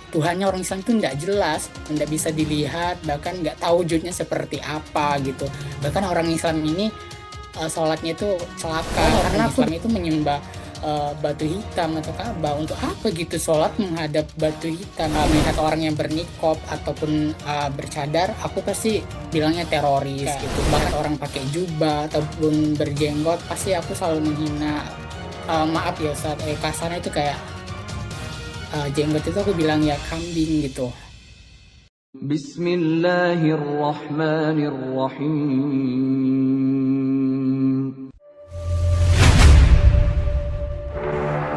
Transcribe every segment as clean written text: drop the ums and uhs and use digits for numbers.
Tuhannya orang Islam itu nggak jelas, nggak bisa dilihat, bahkan nggak tahu wujudnya seperti apa gitu. Bahkan orang Islam ini sholatnya itu celaka karena Islam itu menyembah batu hitam atau Ka'bah. Untuk apa gitu sholat menghadap batu hitam? Melihat orang yang bernikop ataupun bercadar, aku pasti bilangnya teroris gitu. Bahkan orang pakai jubah ataupun berjenggot, pasti aku selalu menghina. Maaf ya Ustaz, kasarnya itu kayak jenggot itu aku bilang ya kambing gitu. Bismillahirrahmanirrahim.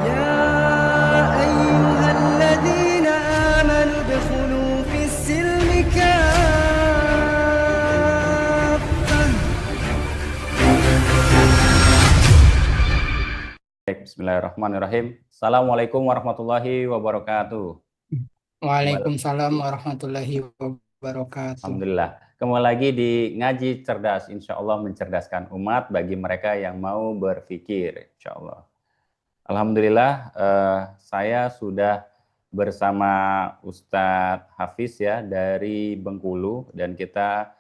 يا أيها الذين آمنوا ادخلوا في السلم كافة. Baik, bismillahirrahmanirrahim. Assalamualaikum warahmatullahi wabarakatuh. Kembali, Waalaikumsalam warahmatullahi wabarakatuh. Alhamdulillah. Kembali lagi di Ngaji Cerdas, insya Allah mencerdaskan umat bagi mereka yang mau berpikir, insya Allah. Alhamdulillah, saya sudah bersama Ustadz Hafiz ya dari Bengkulu dan kita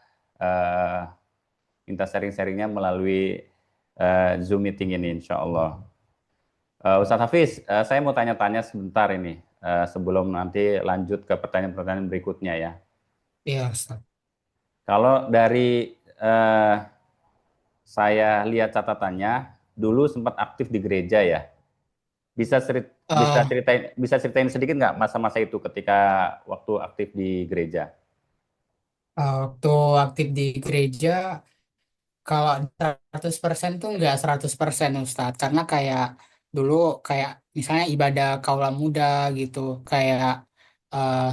minta sharing-sharingnya melalui Zoom meeting ini, insya Allah. Ustadz Hafiz, saya mau tanya-tanya sebentar ini sebelum nanti lanjut ke pertanyaan-pertanyaan berikutnya ya. Iya, Ustaz. Kalau dari saya lihat catatannya, dulu sempat aktif di gereja ya. Bisa Eh, bisa ceritain sedikit nggak masa-masa itu ketika waktu aktif di gereja? waktu aktif di gereja, kalau 100% tuh nggak 100% Ustadz. Karena kayak dulu kayak misalnya ibadah kaula muda gitu, kayak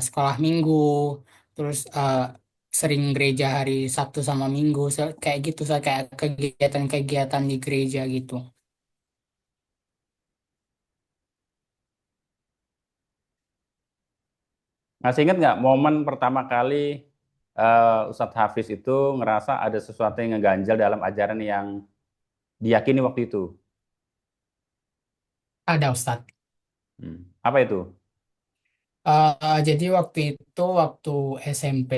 sekolah minggu, terus sering gereja hari Sabtu sama Minggu, kayak gitu, kayak kegiatan-kegiatan di gereja gitu. Masih ingat nggak momen pertama kali Ustadz Hafiz itu ngerasa ada sesuatu yang ngeganjal dalam ajaran yang diyakini waktu itu? Ada Ustadz. Apa itu? Jadi waktu SMP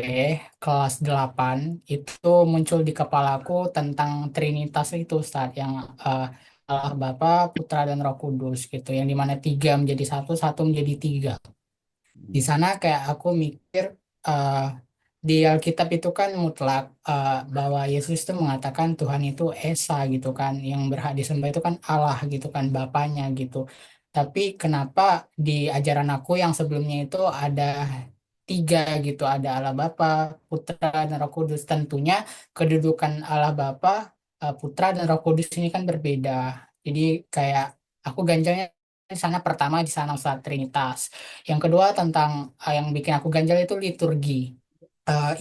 kelas 8 itu muncul di kepalaku tentang Trinitas itu Ustaz, yang Allah Bapa, Putra dan Roh Kudus gitu, yang dimana tiga menjadi satu, satu menjadi tiga. Di sana kayak aku mikir, eh, di Alkitab itu kan mutlak, bahwa Yesus itu mengatakan Tuhan itu Esa gitu kan, yang berhak disembah itu kan Allah gitu kan, Bapaknya gitu. Tapi kenapa di ajaran aku yang sebelumnya itu ada tiga gitu, ada Allah Bapa, Putra dan Roh Kudus. Tentunya kedudukan Allah Bapa, Putra dan Roh Kudus ini kan berbeda. Jadi kayak aku ganjalnya di sana, pertama di sana Ustaz, Trinitas. Yang kedua tentang yang bikin aku ganjal itu liturgi,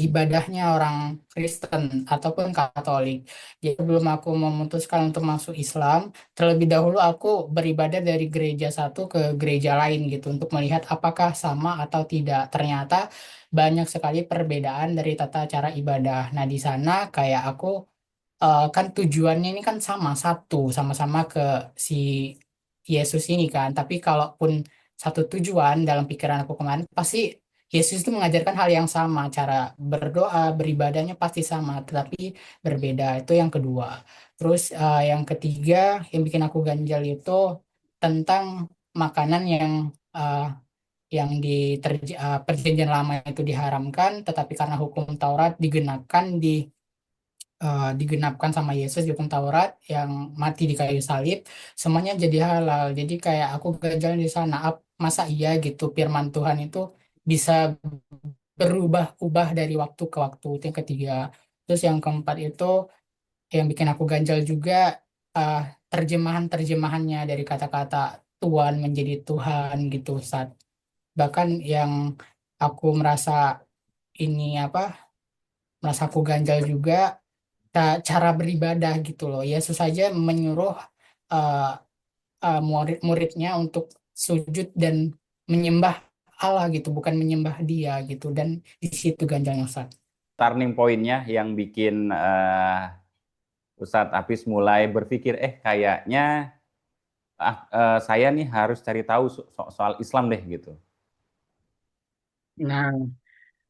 ibadahnya orang Kristen ataupun Katolik. Jadi sebelum aku memutuskan untuk masuk Islam, terlebih dahulu aku beribadah dari gereja satu ke gereja lain gitu untuk melihat apakah sama atau tidak. Ternyata banyak sekali perbedaan dari tata cara ibadah. Nah, di sana kayak aku, kan tujuannya ini kan sama, satu, sama-sama ke si Yesus ini kan. Tapi kalaupun satu tujuan dalam pikiran aku kemarin, pasti Yesus itu mengajarkan hal yang sama, cara berdoa, beribadahnya pasti sama, tetapi berbeda. Itu yang kedua. Terus yang ketiga yang bikin aku ganjal itu tentang makanan uh, yang di perjanjian lama itu diharamkan, tetapi karena hukum Taurat digenapkan sama Yesus di hukum Taurat yang mati di kayu salib, semuanya jadi halal. Jadi kayak aku ganjal di sana, masa iya gitu firman Tuhan itu bisa berubah-ubah dari waktu ke waktu. Itu yang ketiga. Terus yang keempat itu yang bikin aku ganjal juga, uh, terjemahannya dari kata-kata Tuhan menjadi Tuhan gitu saat, bahkan yang aku merasa ini apa merasa aku ganjal juga, cara beribadah gitu loh. Yesus saja menyuruh uh, murid-muridnya untuk sujud dan menyembah Allah gitu, bukan menyembah dia gitu. Dan di situ ganjalnya Ustaz. Turning point-nya yang bikin Ustadz Hafiz mulai berpikir, kayaknya saya nih harus cari tahu soal Islam deh gitu. Nah,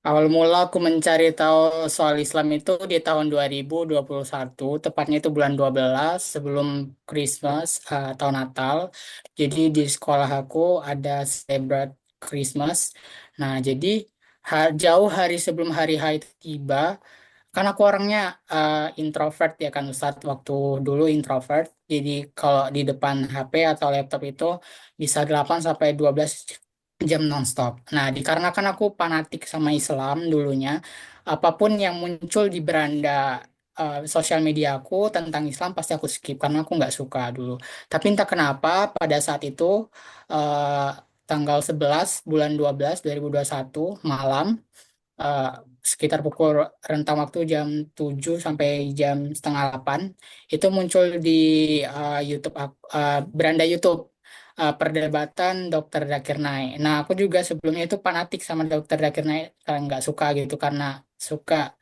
awal mula aku mencari tahu soal Islam itu di tahun 2021, tepatnya itu bulan 12 sebelum Christmas atau Natal. Jadi di sekolah aku ada celebrate Christmas. Nah, jadi jauh hari sebelum hari H itu tiba, kan aku orangnya introvert ya kan Ustadz, waktu dulu introvert. Jadi kalau di depan HP atau laptop itu bisa 8 sampai 12 jam nonstop. Nah, dikarenakan aku fanatik sama Islam dulunya, apapun yang muncul di beranda sosial media aku tentang Islam pasti aku skip karena aku nggak suka dulu. Tapi entah kenapa pada saat itu eh, tanggal 11 bulan 12 2021 malam, eh, sekitar pukul rentang waktu jam 7 sampai jam setengah 8 itu muncul di YouTube beranda YouTube perdebatan Dr. Zakir Naik. Nah, aku juga sebelumnya itu fanatik sama Dr. Zakir Naik, nggak suka gitu karena suka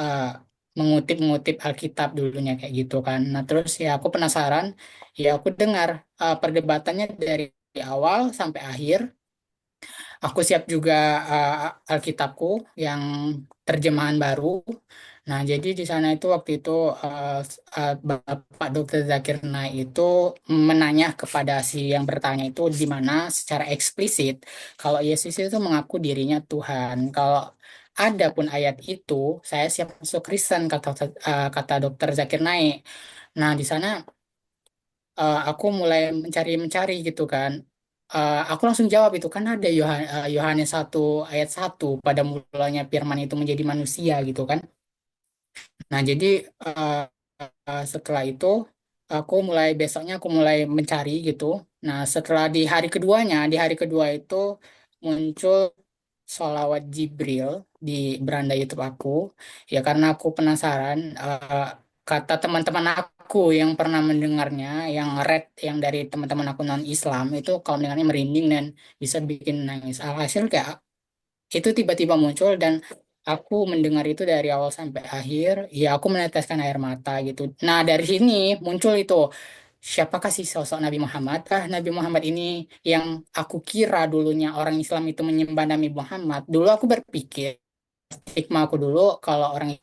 eh, mengutip-ngutip Alkitab dulunya kayak gitu kan. Nah, terus ya aku penasaran, ya aku dengar perdebatannya dari awal sampai akhir. Aku siap juga Alkitabku yang terjemahan baru. Nah, jadi di sana itu waktu itu Bapak Dr. Zakir Naik itu menanya kepada si yang bertanya itu di mana secara eksplisit kalau Yesus itu mengaku dirinya Tuhan. Kalau ada pun ayat itu, saya siap masuk Kristen kata kata Dr. Zakir Naik. Nah, di sana aku mulai mencari-mencari gitu kan. Aku langsung jawab itu kan ada Yohanes 1 ayat 1 pada mulanya Firman itu menjadi manusia gitu kan. Nah, jadi eh, setelah itu aku mulai mencari gitu. Nah, setelah di hari kedua itu muncul sholawat Jibril di beranda YouTube aku. Ya karena aku penasaran, kata teman-teman aku yang pernah mendengarnya, yang yang dari teman-teman aku non Islam itu kalau mendengarnya merinding dan bisa bikin nangis. Alhasil kayak itu tiba-tiba muncul dan aku mendengar itu dari awal sampai akhir, ya aku meneteskan air mata gitu. Nah, dari sini muncul itu, siapakah sih sosok Nabi Muhammad? Nabi Muhammad ini yang aku kira dulunya orang Islam itu menyembah Nabi Muhammad. Dulu aku berpikir, stigma aku dulu kalau orang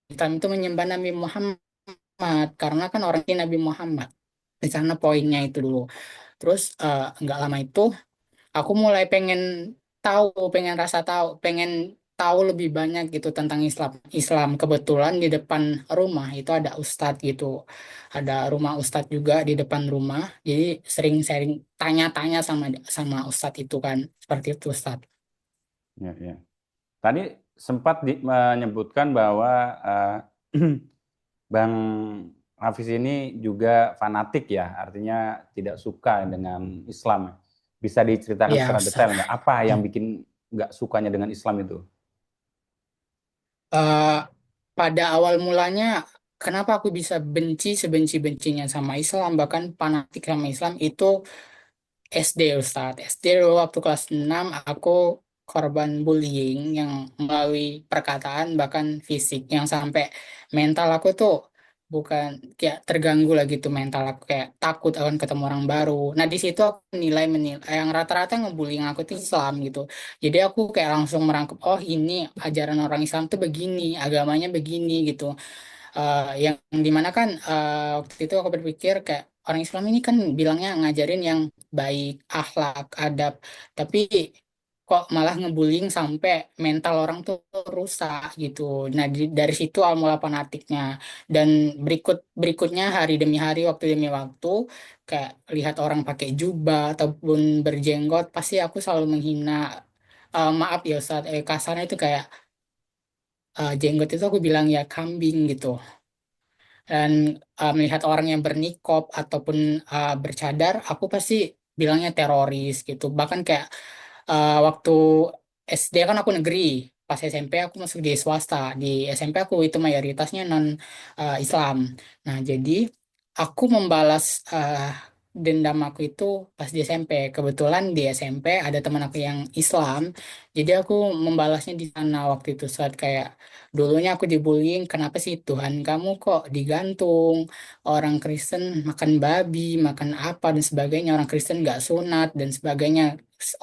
Islam itu menyembah Nabi Muhammad karena kan orang ini Nabi Muhammad. Di sana poinnya itu dulu. Terus nggak lama itu aku mulai pengen rasa tahu, pengen tahu lebih banyak gitu tentang Islam. Islam kebetulan di depan rumah itu ada ustadz gitu, ada rumah ustadz juga di depan rumah. Jadi sering-sering tanya-tanya sama sama ustadz itu kan, seperti itu ustadz. Ya, ya. Tadi sempat menyebutkan bahwa Bang Hafiz ini juga fanatik ya, artinya tidak suka dengan Islam. Bisa diceritakan Ya secara detail ustadz. nggak? Apa yang bikin nggak sukanya dengan Islam itu? Eh, pada awal mulanya, kenapa aku bisa benci sebenci-bencinya sama Islam, bahkan fanatik sama Islam itu SD Ustadz. SD dulu waktu kelas 6 aku korban bullying yang melalui perkataan bahkan fisik yang sampai mental aku tuh bukan kayak terganggu lah gitu, mental aku kayak takut akan ketemu orang baru. Nah, di situ aku menilai yang rata-rata ngebullying aku tuh Islam gitu. Jadi aku kayak langsung merangkap, oh ini ajaran orang Islam tuh begini, agamanya begini gitu. Yang dimana kan waktu itu aku berpikir kayak orang Islam ini kan bilangnya ngajarin yang baik, akhlak, adab, tapi kok malah ngebullying sampai mental orang tuh rusak gitu. Nah, dari situ awal mula fanatiknya. Dan berikutnya hari demi hari, waktu demi waktu, kayak lihat orang pakai jubah ataupun berjenggot, pasti aku selalu menghina. Maaf ya Ustaz, kasarnya itu kayak jenggot itu aku bilang ya kambing gitu. Dan melihat orang yang bernikop ataupun bercadar, aku pasti bilangnya teroris gitu. Bahkan kayak waktu SD kan aku negeri, pas SMP aku masuk di swasta. Di SMP aku itu mayoritasnya non Islam. Nah, jadi aku membalas dendam aku itu pas di SMP. Kebetulan di SMP ada teman aku yang Islam, jadi aku membalasnya di sana waktu itu saat kayak dulunya aku dibullying, kenapa sih Tuhan kamu kok digantung? Orang Kristen makan babi, makan apa dan sebagainya. Orang Kristen nggak sunat dan sebagainya.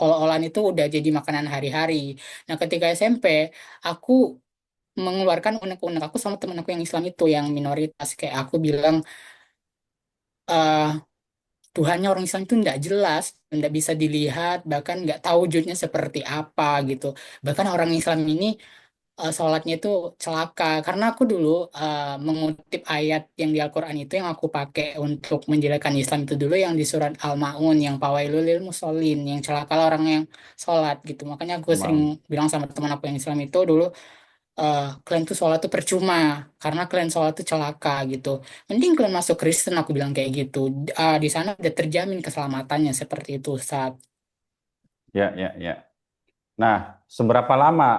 Olah-olahan itu udah jadi makanan hari-hari. Nah, ketika SMP, aku mengeluarkan unek-unek aku sama teman aku yang Islam itu yang minoritas kayak aku bilang eh Tuhannya orang Islam itu nggak jelas, nggak bisa dilihat, bahkan nggak tahu wujudnya seperti apa gitu. Bahkan orang Islam ini sholatnya itu celaka. Karena aku dulu mengutip ayat yang di Al-Quran itu yang aku pakai untuk menjelekan Islam itu dulu yang di surat Al-Ma'un yang fawailul lil musholin, yang celaka orang yang sholat gitu. Makanya aku sering Maaf. bilang sama teman aku yang Islam itu dulu kalian tuh sholat tuh percuma karena kalian sholat tuh celaka gitu. Mending kalian masuk Kristen aku bilang kayak gitu. Di sana udah terjamin keselamatannya seperti itu saat Ya, ya, ya. Nah, seberapa lama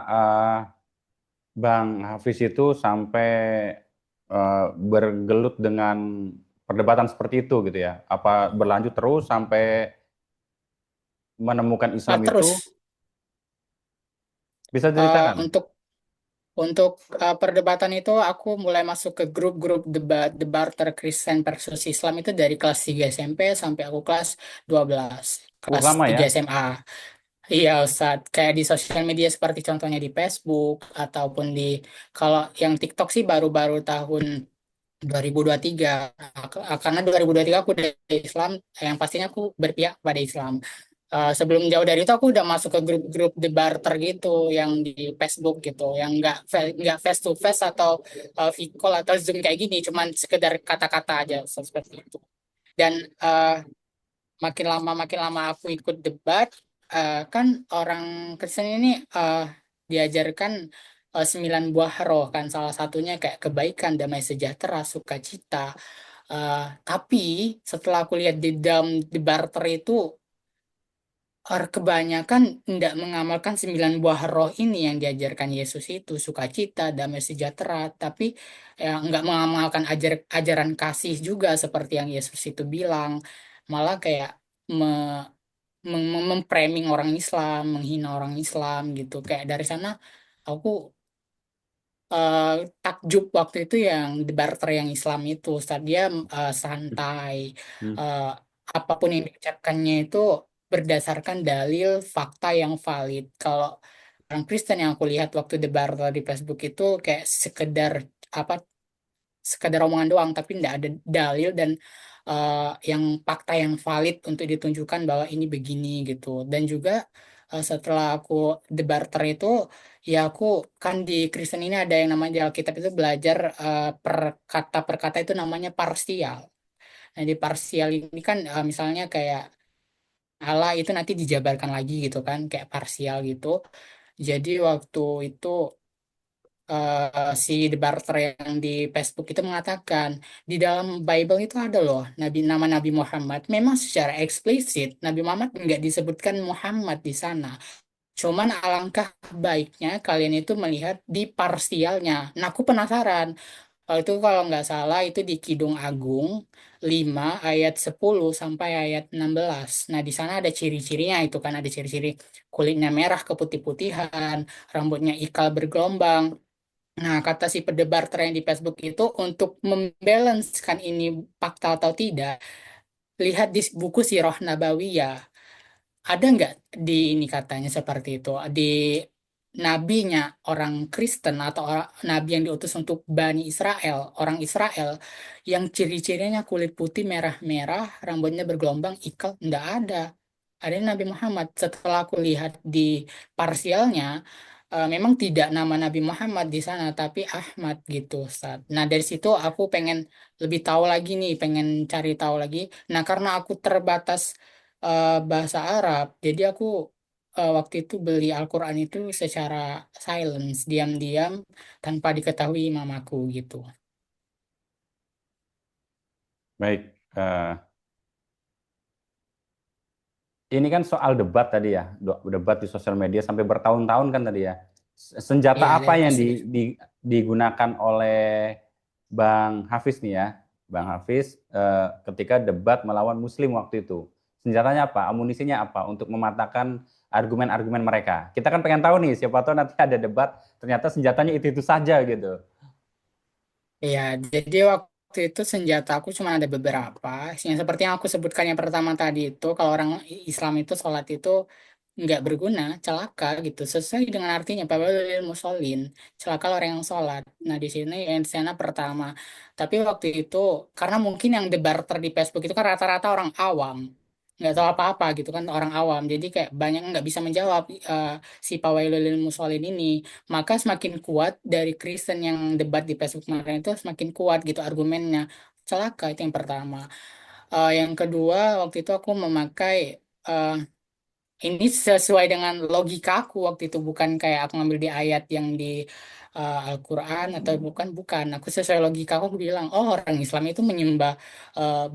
Bang Hafiz itu sampai bergelut dengan perdebatan seperti itu gitu ya? Apa berlanjut terus sampai menemukan Islam itu? terus Bisa eh, ceritakan? untuk perdebatan itu aku mulai masuk ke grup-grup debat The Barter Kristen versus Islam itu dari kelas 3 SMP sampai aku kelas 12 kelas Lama 3 ya? SMA. Iya, Ustaz. Kayak di sosial media seperti contohnya di Facebook ataupun di kalau yang TikTok sih baru-baru tahun 2023. Karena 2023 aku dari Islam, yang pastinya aku berpihak pada Islam. Sebelum jauh dari itu aku udah masuk ke grup-grup The Barter gitu yang di Facebook gitu, yang nggak face to face atau video call atau Zoom kayak gini, cuman sekedar kata-kata aja seperti itu. Dan makin lama aku ikut debat, kan orang Kristen ini diajarkan 9 buah roh kan, salah satunya kayak kebaikan, damai sejahtera, sukacita. Tapi setelah aku lihat di dalam di barter itu kebanyakan tidak mengamalkan 9 buah roh ini yang diajarkan Yesus itu, sukacita, damai sejahtera, tapi ya nggak mengamalkan ajaran kasih juga seperti yang Yesus itu bilang, malah kayak memframing orang Islam, menghina orang Islam gitu. Kayak dari sana aku eh, takjub waktu itu yang di barter yang Islam itu, saat dia santai, Hmm. eh, apapun yang diucapkannya itu berdasarkan dalil fakta yang valid. Kalau orang Kristen yang aku lihat waktu di barter di Facebook itu kayak sekedar apa sekadar omongan doang, tapi tidak ada dalil dan yang fakta yang valid untuk ditunjukkan bahwa ini begini gitu. Dan juga setelah aku debarter itu, ya aku kan di Kristen ini ada yang namanya di Alkitab itu belajar per kata per kata itu namanya parsial. Nah, di parsial ini kan misalnya kayak Allah itu nanti dijabarkan lagi gitu kan, kayak parsial gitu. Jadi waktu itu si The Barter yang di Facebook itu mengatakan di dalam Bible itu ada loh nama Nabi Muhammad. Memang secara eksplisit Nabi Muhammad nggak disebutkan Muhammad di sana. Cuman alangkah baiknya kalian itu melihat di parsialnya. Nah, aku penasaran. Itu kalau nggak salah itu di Kidung Agung 5 ayat 10 sampai ayat 16. Nah, di sana ada ciri-cirinya itu kan ada ciri-ciri kulitnya merah keputih-putihan, rambutnya ikal bergelombang. Nah, kata si pedebar tren di Facebook itu untuk membalancekan ini fakta atau tidak, lihat di buku Sirah Nabawiyah. Ada nggak di ini katanya seperti itu? Di nabinya orang Kristen atau nabi yang diutus untuk Bani Israel, orang Israel, yang ciri-cirinya kulit putih merah-merah, rambutnya bergelombang, ikal, nggak ada. Ada Nabi Muhammad. Setelah aku lihat di parsialnya, memang tidak nama Nabi Muhammad di sana, tapi Ahmad gitu, Ustaz. Nah, dari situ aku pengen lebih tahu lagi nih, pengen cari tahu lagi. Nah, karena aku terbatas bahasa Arab, jadi aku waktu itu beli Al-Quran itu secara silence, diam-diam, tanpa diketahui mamaku gitu. Baik. Ini kan soal debat tadi ya, debat di sosial media sampai bertahun-tahun kan tadi ya. Senjata Ya, apa dari yang kelas 3. digunakan oleh Bang Hafiz nih ya Bang Hafiz, ketika debat melawan Muslim waktu itu. Senjatanya apa? Amunisinya apa? Untuk mematahkan argumen-argumen mereka. Kita kan pengen tahu nih, siapa tahu nanti ada debat, ternyata senjatanya itu saja gitu. Ya, jadi waktu itu senjata aku cuma ada beberapa. Yang seperti yang aku sebutkan yang pertama tadi itu, kalau orang Islam itu sholat itu nggak berguna, celaka gitu. Sesuai dengan artinya, Fawailul musholin, celaka orang yang sholat. Nah, di sini yang sana pertama. Tapi waktu itu, karena mungkin yang debater di Facebook itu kan rata-rata orang awam, nggak tahu apa-apa gitu kan, orang awam. Jadi kayak banyak yang nggak bisa menjawab si Fawailul musholin ini. Maka semakin kuat dari Kristen yang debat di Facebook kemarin itu semakin kuat gitu argumennya. Celaka itu yang pertama. Yang kedua, waktu itu aku memakai eh, ini sesuai dengan logika aku waktu itu, bukan kayak aku ngambil di ayat yang di Al-Quran atau bukan, bukan. Aku sesuai logika aku bilang, oh orang Islam itu menyembah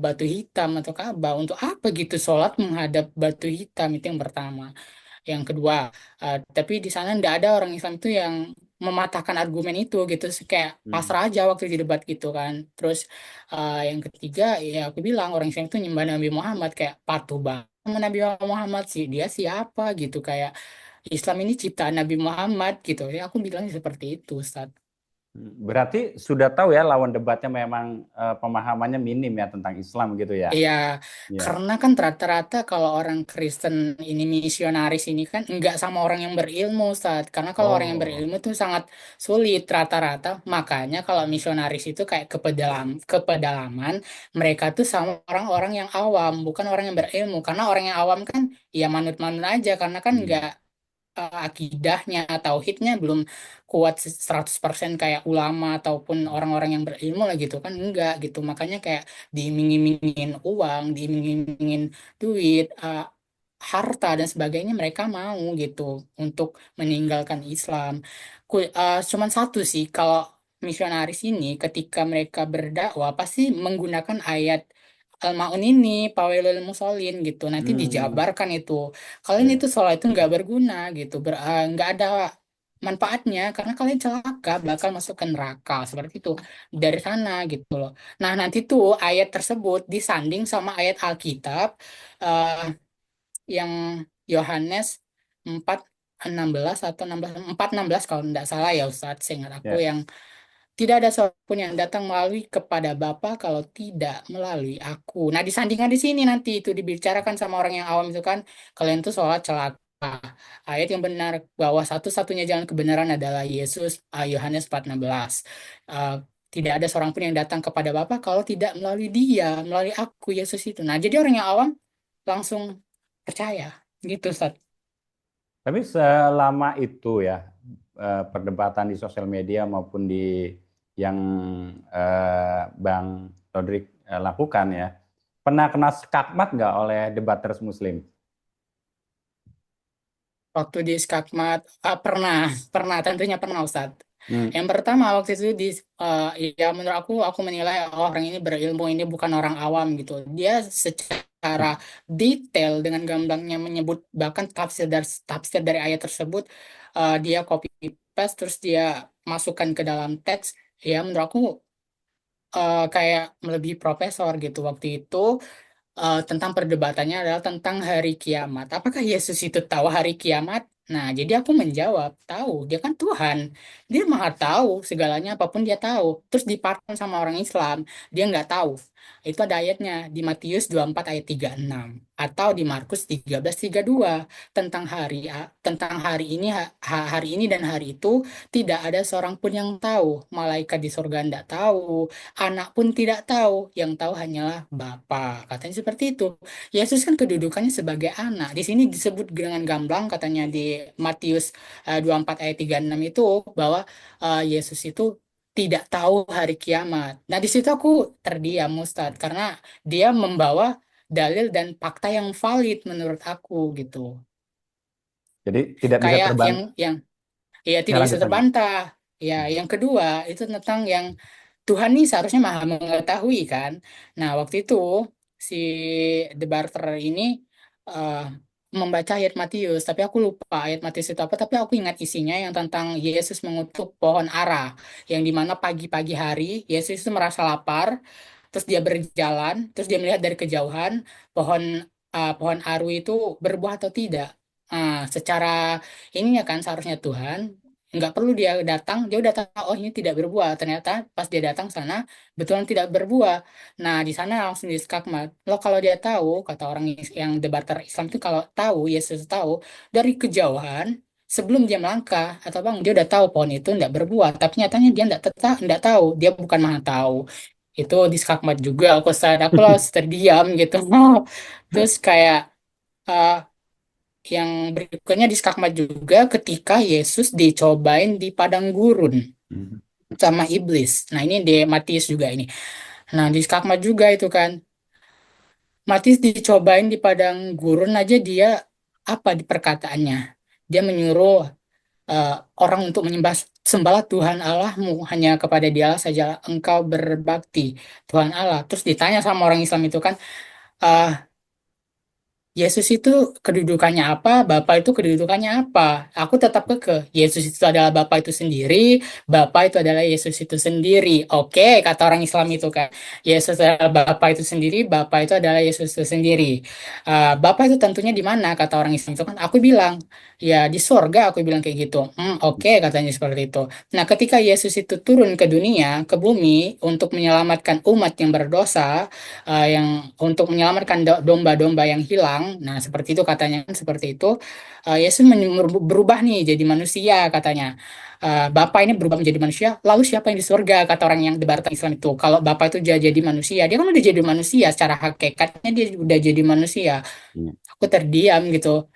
batu hitam atau Ka'bah. Untuk apa gitu sholat menghadap batu hitam, itu yang pertama. Yang kedua, tapi di sana tidak ada orang Islam itu yang mematahkan argumen itu gitu. Kayak Hmm. pasrah aja waktu di debat gitu kan. Terus yang ketiga, ya aku bilang orang Islam itu nyembah Nabi Muhammad, kayak patuh banget sama Nabi Muhammad sih. Dia siapa gitu, kayak Islam ini ciptaan Nabi Muhammad gitu. Ya aku bilangnya seperti itu, Ustaz. Berarti sudah tahu ya lawan debatnya memang pemahamannya minim ya tentang Islam gitu ya. Iya, Ya. karena kan rata-rata kalau orang Kristen ini misionaris ini kan enggak sama orang yang berilmu, Ustaz. Karena kalau orang yang Oh. berilmu itu sangat sulit rata-rata. Makanya kalau misionaris itu kayak ke pedalaman, mereka tuh sama orang-orang yang awam, bukan orang yang berilmu. Karena orang yang awam kan ya manut-manut aja, karena kan enggak Hmm. akidahnya, tauhidnya belum kuat 100% kayak ulama ataupun orang-orang yang berilmu lah gitu kan, enggak gitu. Makanya kayak diiming-imingin uang, diiming-imingin duit, harta dan sebagainya, mereka mau gitu untuk meninggalkan Islam. Cuman satu sih, kalau misionaris ini ketika mereka berdakwah pasti menggunakan ayat Al-Maun ini, Pawelul Musholin gitu. Nanti Hmm. dijabarkan itu. Kalian Ya. itu sholat itu nggak berguna gitu, nggak ada manfaatnya karena kalian celaka, bakal masuk ke neraka seperti itu dari sana gitu loh. Nah nanti tuh ayat tersebut disanding sama ayat Alkitab eh, yang Yohanes 4:16 atau 4:16 kalau tidak salah ya Ustadz, seingat aku, Ya. yang tidak ada seorang pun yang datang melalui kepada Bapa kalau tidak melalui aku. Nah, disandingkan di sini nanti itu dibicarakan sama orang yang awam itu kan, kalian tuh sholat celaka. Ayat yang benar bahwa satu-satunya jalan kebenaran adalah Yesus, Yohanes 4:16. Eh, tidak ada seorang pun yang datang kepada Bapa kalau tidak melalui Dia, melalui aku, Yesus itu. Nah, jadi orang yang awam langsung percaya gitu, Ustaz. Tapi selama itu ya perdebatan di sosial media maupun di yang Bang Rodrik lakukan ya, pernah kena skakmat nggak oleh debaters Muslim? Waktu di Skakmat, pernah, pernah, tentunya pernah, Ustaz. Hmm. Yang pertama waktu itu ya menurut aku menilai, oh, orang ini berilmu, ini bukan orang awam gitu. Dia secara detail dengan gamblangnya menyebut bahkan tafsir dari ayat tersebut, dia copy paste terus dia masukkan ke dalam teks. Ya menurut aku kayak melebihi profesor gitu waktu itu. Tentang perdebatannya adalah tentang hari kiamat. Apakah Yesus itu tahu hari kiamat? Nah, jadi aku menjawab, tahu. Dia kan Tuhan. Dia maha tahu segalanya, apapun dia tahu. Terus dipakai sama orang Islam, dia nggak tahu. Itu ada ayatnya di Matius 24 ayat 36 atau di Markus 13:32 tentang hari ini, hari ini dan hari itu tidak ada seorang pun yang tahu. Malaikat di surga tidak tahu, anak pun tidak tahu, yang tahu hanyalah Bapa. Katanya seperti itu. Yesus kan kedudukannya sebagai anak. Di sini disebut dengan gamblang katanya di Matius 24 ayat 36 itu bahwa Yesus itu tidak tahu hari kiamat. Nah, di situ aku terdiam, Ustadz, karena dia membawa dalil dan fakta yang valid menurut aku gitu. Jadi tidak bisa Kayak terbang. yang ya Ya tidak bisa lanjut lanjut. terbantah. Ya, Hmm. yang kedua itu tentang yang Tuhan nih seharusnya maha mengetahui kan. Nah, waktu itu si debater ini eh, membaca ayat Matius, tapi aku lupa ayat Matius itu apa, tapi aku ingat isinya yang tentang Yesus mengutuk pohon ara, yang dimana pagi-pagi hari Yesus itu merasa lapar, terus dia berjalan, terus dia melihat dari kejauhan pohon pohon aru itu berbuah atau tidak. Secara ininya kan seharusnya Tuhan nggak perlu dia datang, dia udah tahu oh ini tidak berbuah. Ternyata pas dia datang sana betulan tidak berbuah. Nah di sana langsung diskakmat. Lo kalau dia tahu, kata orang yang debater Islam itu kalau tahu, Yesus tahu dari kejauhan sebelum dia melangkah atau bang dia udah tahu pohon itu tidak berbuah. Tapi nyatanya dia tidak tahu, dia bukan maha tahu. Itu diskakmat juga. Aku langsung terdiam gitu. Terus kayak eh, yang berikutnya di skakmat juga ketika Yesus dicobain di padang gurun Hmm. sama iblis. Nah, ini di Matius juga ini. Nah, di skakmat juga itu kan. Matius dicobain di padang gurun aja dia apa di perkataannya. Dia menyuruh eh, orang untuk sembahlah Tuhan Allahmu, hanya kepada Dialah saja engkau berbakti Tuhan Allah. Terus ditanya sama orang Islam itu kan, eh, Yesus itu kedudukannya apa, Bapa itu kedudukannya apa? Aku tetap Yesus itu adalah Bapa itu sendiri, Bapa itu adalah Yesus itu sendiri. Oke, kata orang Islam itu kan. Yesus adalah Bapa itu sendiri, Bapa itu adalah Yesus itu sendiri. Bapa itu tentunya di mana, kata orang Islam itu kan. Aku bilang, ya di sorga, aku bilang kayak gitu. Oke, katanya seperti itu. Nah, ketika Yesus itu turun ke dunia, ke bumi, untuk menyelamatkan umat yang berdosa, yang untuk menyelamatkan domba-domba yang hilang. Nah, seperti itu katanya, seperti itu. Yesus berubah nih jadi manusia katanya. Bapa ini berubah menjadi manusia, lalu siapa yang di surga? Kata orang yang debartan Islam itu. Kalau Bapa itu jadi manusia, dia kan udah jadi manusia. Secara hakikatnya dia udah jadi manusia. Iya. Aku terdiam gitu.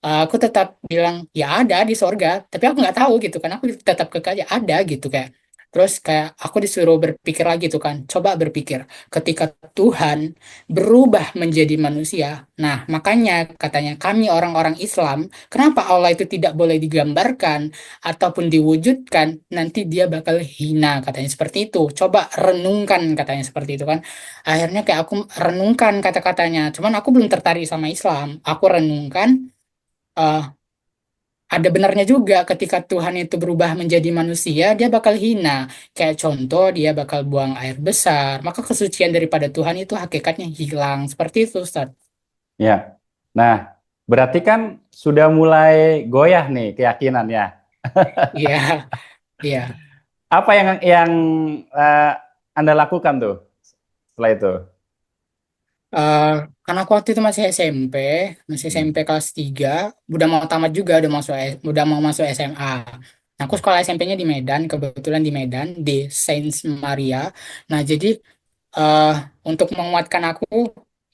Aku tetap bilang ya ada di sorga, tapi aku nggak tahu gitu kan. Aku tetap kekeh aja ada gitu kayak. Terus kayak aku disuruh berpikir lagi tuh kan. Coba berpikir ketika Tuhan berubah menjadi manusia. Nah, makanya katanya kami orang-orang Islam, kenapa Allah itu tidak boleh digambarkan ataupun diwujudkan, nanti dia bakal hina katanya seperti itu. Coba renungkan katanya seperti itu kan. Akhirnya kayak aku renungkan kata-katanya. Cuman aku belum tertarik sama Islam. Aku renungkan eh, ada benarnya juga ketika Tuhan itu berubah menjadi manusia, dia bakal hina. Kayak contoh, dia bakal buang air besar. Maka kesucian daripada Tuhan itu hakikatnya hilang. Seperti itu, Ustaz. Ya. Nah, berarti kan sudah mulai goyah nih keyakinannya. Iya, iya. Apa yang eh, Anda lakukan tuh setelah itu? Eh, karena aku waktu itu masih Hmm. SMP kelas 3, udah mau tamat juga, udah mau masuk SMA. Nah, aku sekolah SMP-nya di Medan, kebetulan di Medan, di Saint Maria. Nah, jadi eh, untuk menguatkan aku,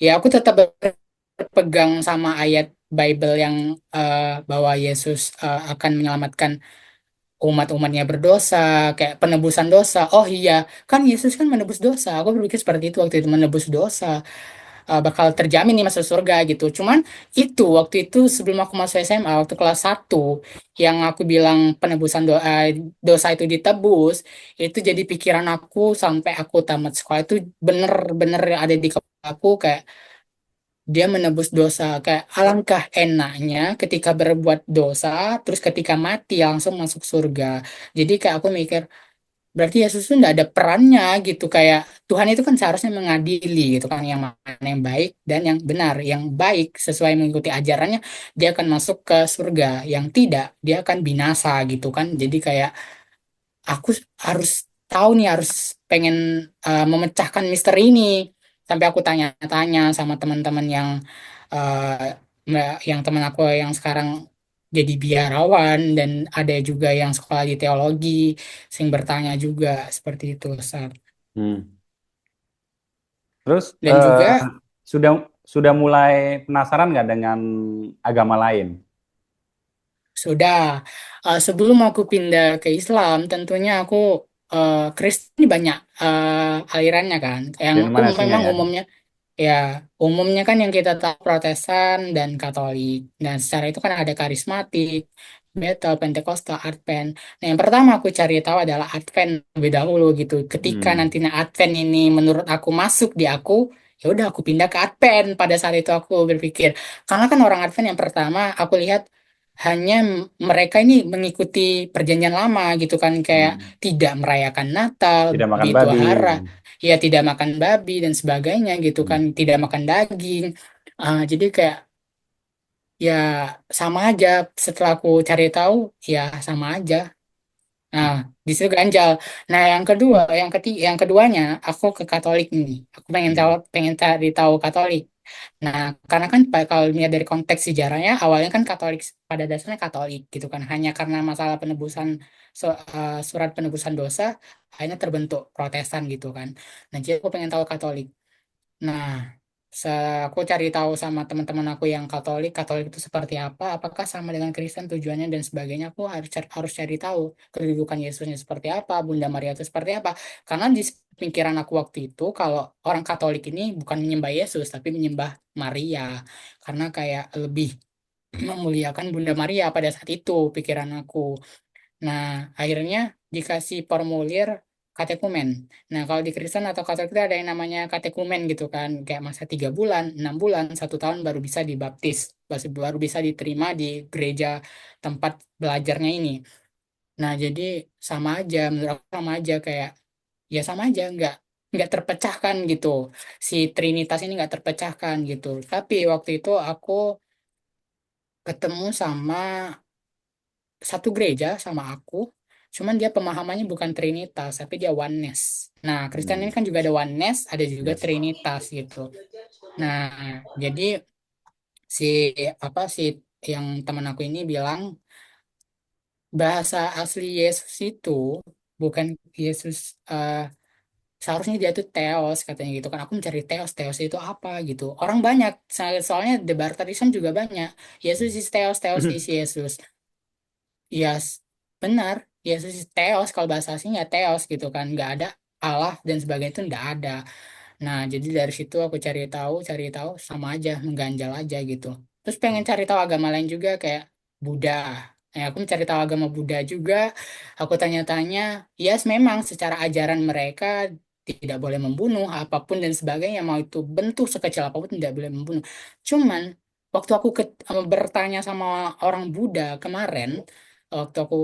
ya aku tetap berpegang sama ayat Bible yang bahwa Yesus akan menyelamatkan umat-umatnya berdosa, kayak penebusan dosa. Oh iya, kan Yesus kan menebus dosa. Aku berpikir seperti itu waktu itu, menebus dosa. Bakal terjamin nih masuk surga gitu. Cuman itu waktu itu sebelum aku masuk SMA, waktu kelas 1 yang aku bilang dosa itu ditebus, itu jadi pikiran aku sampai aku tamat sekolah itu bener-bener ada di kepala aku kayak dia menebus dosa. Kayak alangkah enaknya ketika berbuat dosa, terus ketika mati langsung masuk surga. Jadi kayak aku mikir, berarti Yesus itu nggak ada perannya gitu. Kayak Tuhan itu kan seharusnya mengadili gitu kan, yang mana yang baik dan yang benar. Yang baik sesuai mengikuti ajarannya dia akan masuk ke surga, yang tidak dia akan binasa gitu kan. Jadi kayak aku harus tahu nih, harus pengen memecahkan misteri ini. Sampai aku tanya-tanya sama teman-teman yang teman aku yang sekarang jadi biarawan, dan ada juga yang sekolah di teologi, sing bertanya juga seperti itu, Ustaz. Hmm. Terus Dan juga sudah sudah mulai penasaran nggak dengan agama lain? sudah sebelum aku pindah ke Islam, tentunya aku Kristen banyak alirannya kan. Yang aku Denominasinya memang ya? umumnya, ya, umumnya kan yang kita tahu Protestan dan Katolik. Dan secara itu kan ada karismatik, Bethel, Pentakosta, Advent. Nah, yang pertama aku cari tahu adalah Advent lebih dahulu gitu. Ketika Hmm. nantinya Advent ini menurut aku masuk di aku, ya udah aku pindah ke Advent. Pada saat itu aku berpikir, karena kan orang Advent yang pertama aku lihat hanya mereka ini mengikuti perjanjian lama gitu kan, kayak Hmm. tidak merayakan Natal, Tidak makan Bito babi. Hara, ya tidak makan babi dan sebagainya gitu Hmm. kan, tidak makan daging. Jadi kayak ya sama aja, setelah aku cari tahu ya sama aja. Nah, di situ ganjal. Nah, yang kedua, yang keduanya, aku ke Katolik nih. Aku Hmm. pengen cari tahu Katolik. Nah, karena kan kalau lihat dari konteks sejarahnya, awalnya kan Katolik pada dasarnya Katolik gitu kan. Hanya karena masalah penebusan surat penebusan dosa, akhirnya terbentuk Protestan gitu kan. Nah, jadi aku pengen tahu Katolik. Nah, aku cari tahu sama teman-teman aku yang Katolik, Katolik itu seperti apa, apakah sama dengan Kristen tujuannya dan sebagainya. Aku harus cari tahu kedudukan Yesusnya seperti apa, Bunda Maria itu seperti apa. Karena di pikiran aku waktu itu, kalau orang Katolik ini bukan menyembah Yesus, tapi menyembah Maria. Karena kayak lebih memuliakan Bunda Maria pada saat itu, pikiran aku. Nah, akhirnya dikasih formulir katekumen. Nah, kalau di Kristen atau Katolik itu ada yang namanya katekumen gitu kan. Kayak masa 3 bulan, 6 bulan, 1 tahun baru bisa dibaptis. Baru bisa diterima di gereja tempat belajarnya ini. Nah, jadi sama aja, menurut aku sama aja kayak, ya sama aja, nggak terpecahkan gitu. Si Trinitas ini nggak terpecahkan gitu. Tapi waktu itu aku ketemu sama satu gereja sama aku, cuman dia pemahamannya bukan Trinitas, tapi dia oneness. Nah, Kristen ini Hmm. kan juga ada oneness, ada juga Yes. Trinitas gitu. Nah, jadi si si yang teman aku ini bilang bahasa asli Yesus itu bukan Yesus, seharusnya dia tuh Theos katanya gitu kan. Aku mencari Theos, Theos itu apa gitu. Orang banyak, soalnya debartarisan juga banyak. Yesus is Theos, Theos is Yesus. Ya, benar. Yesus Theos, kalau bahasa aslinya Theos gitu kan, nggak ada Allah dan sebagainya, itu nggak ada. Nah, jadi dari situ aku cari tahu sama aja, mengganjal aja gitu. Terus pengen cari tahu agama lain juga kayak Buddha. Aku mencari tahu agama Buddha juga. Aku tanya-tanya, yes memang secara ajaran mereka tidak boleh membunuh apapun dan sebagainya, mau itu bentuk sekecil apapun tidak boleh membunuh. Cuman waktu aku bertanya sama orang Buddha kemarin, waktu aku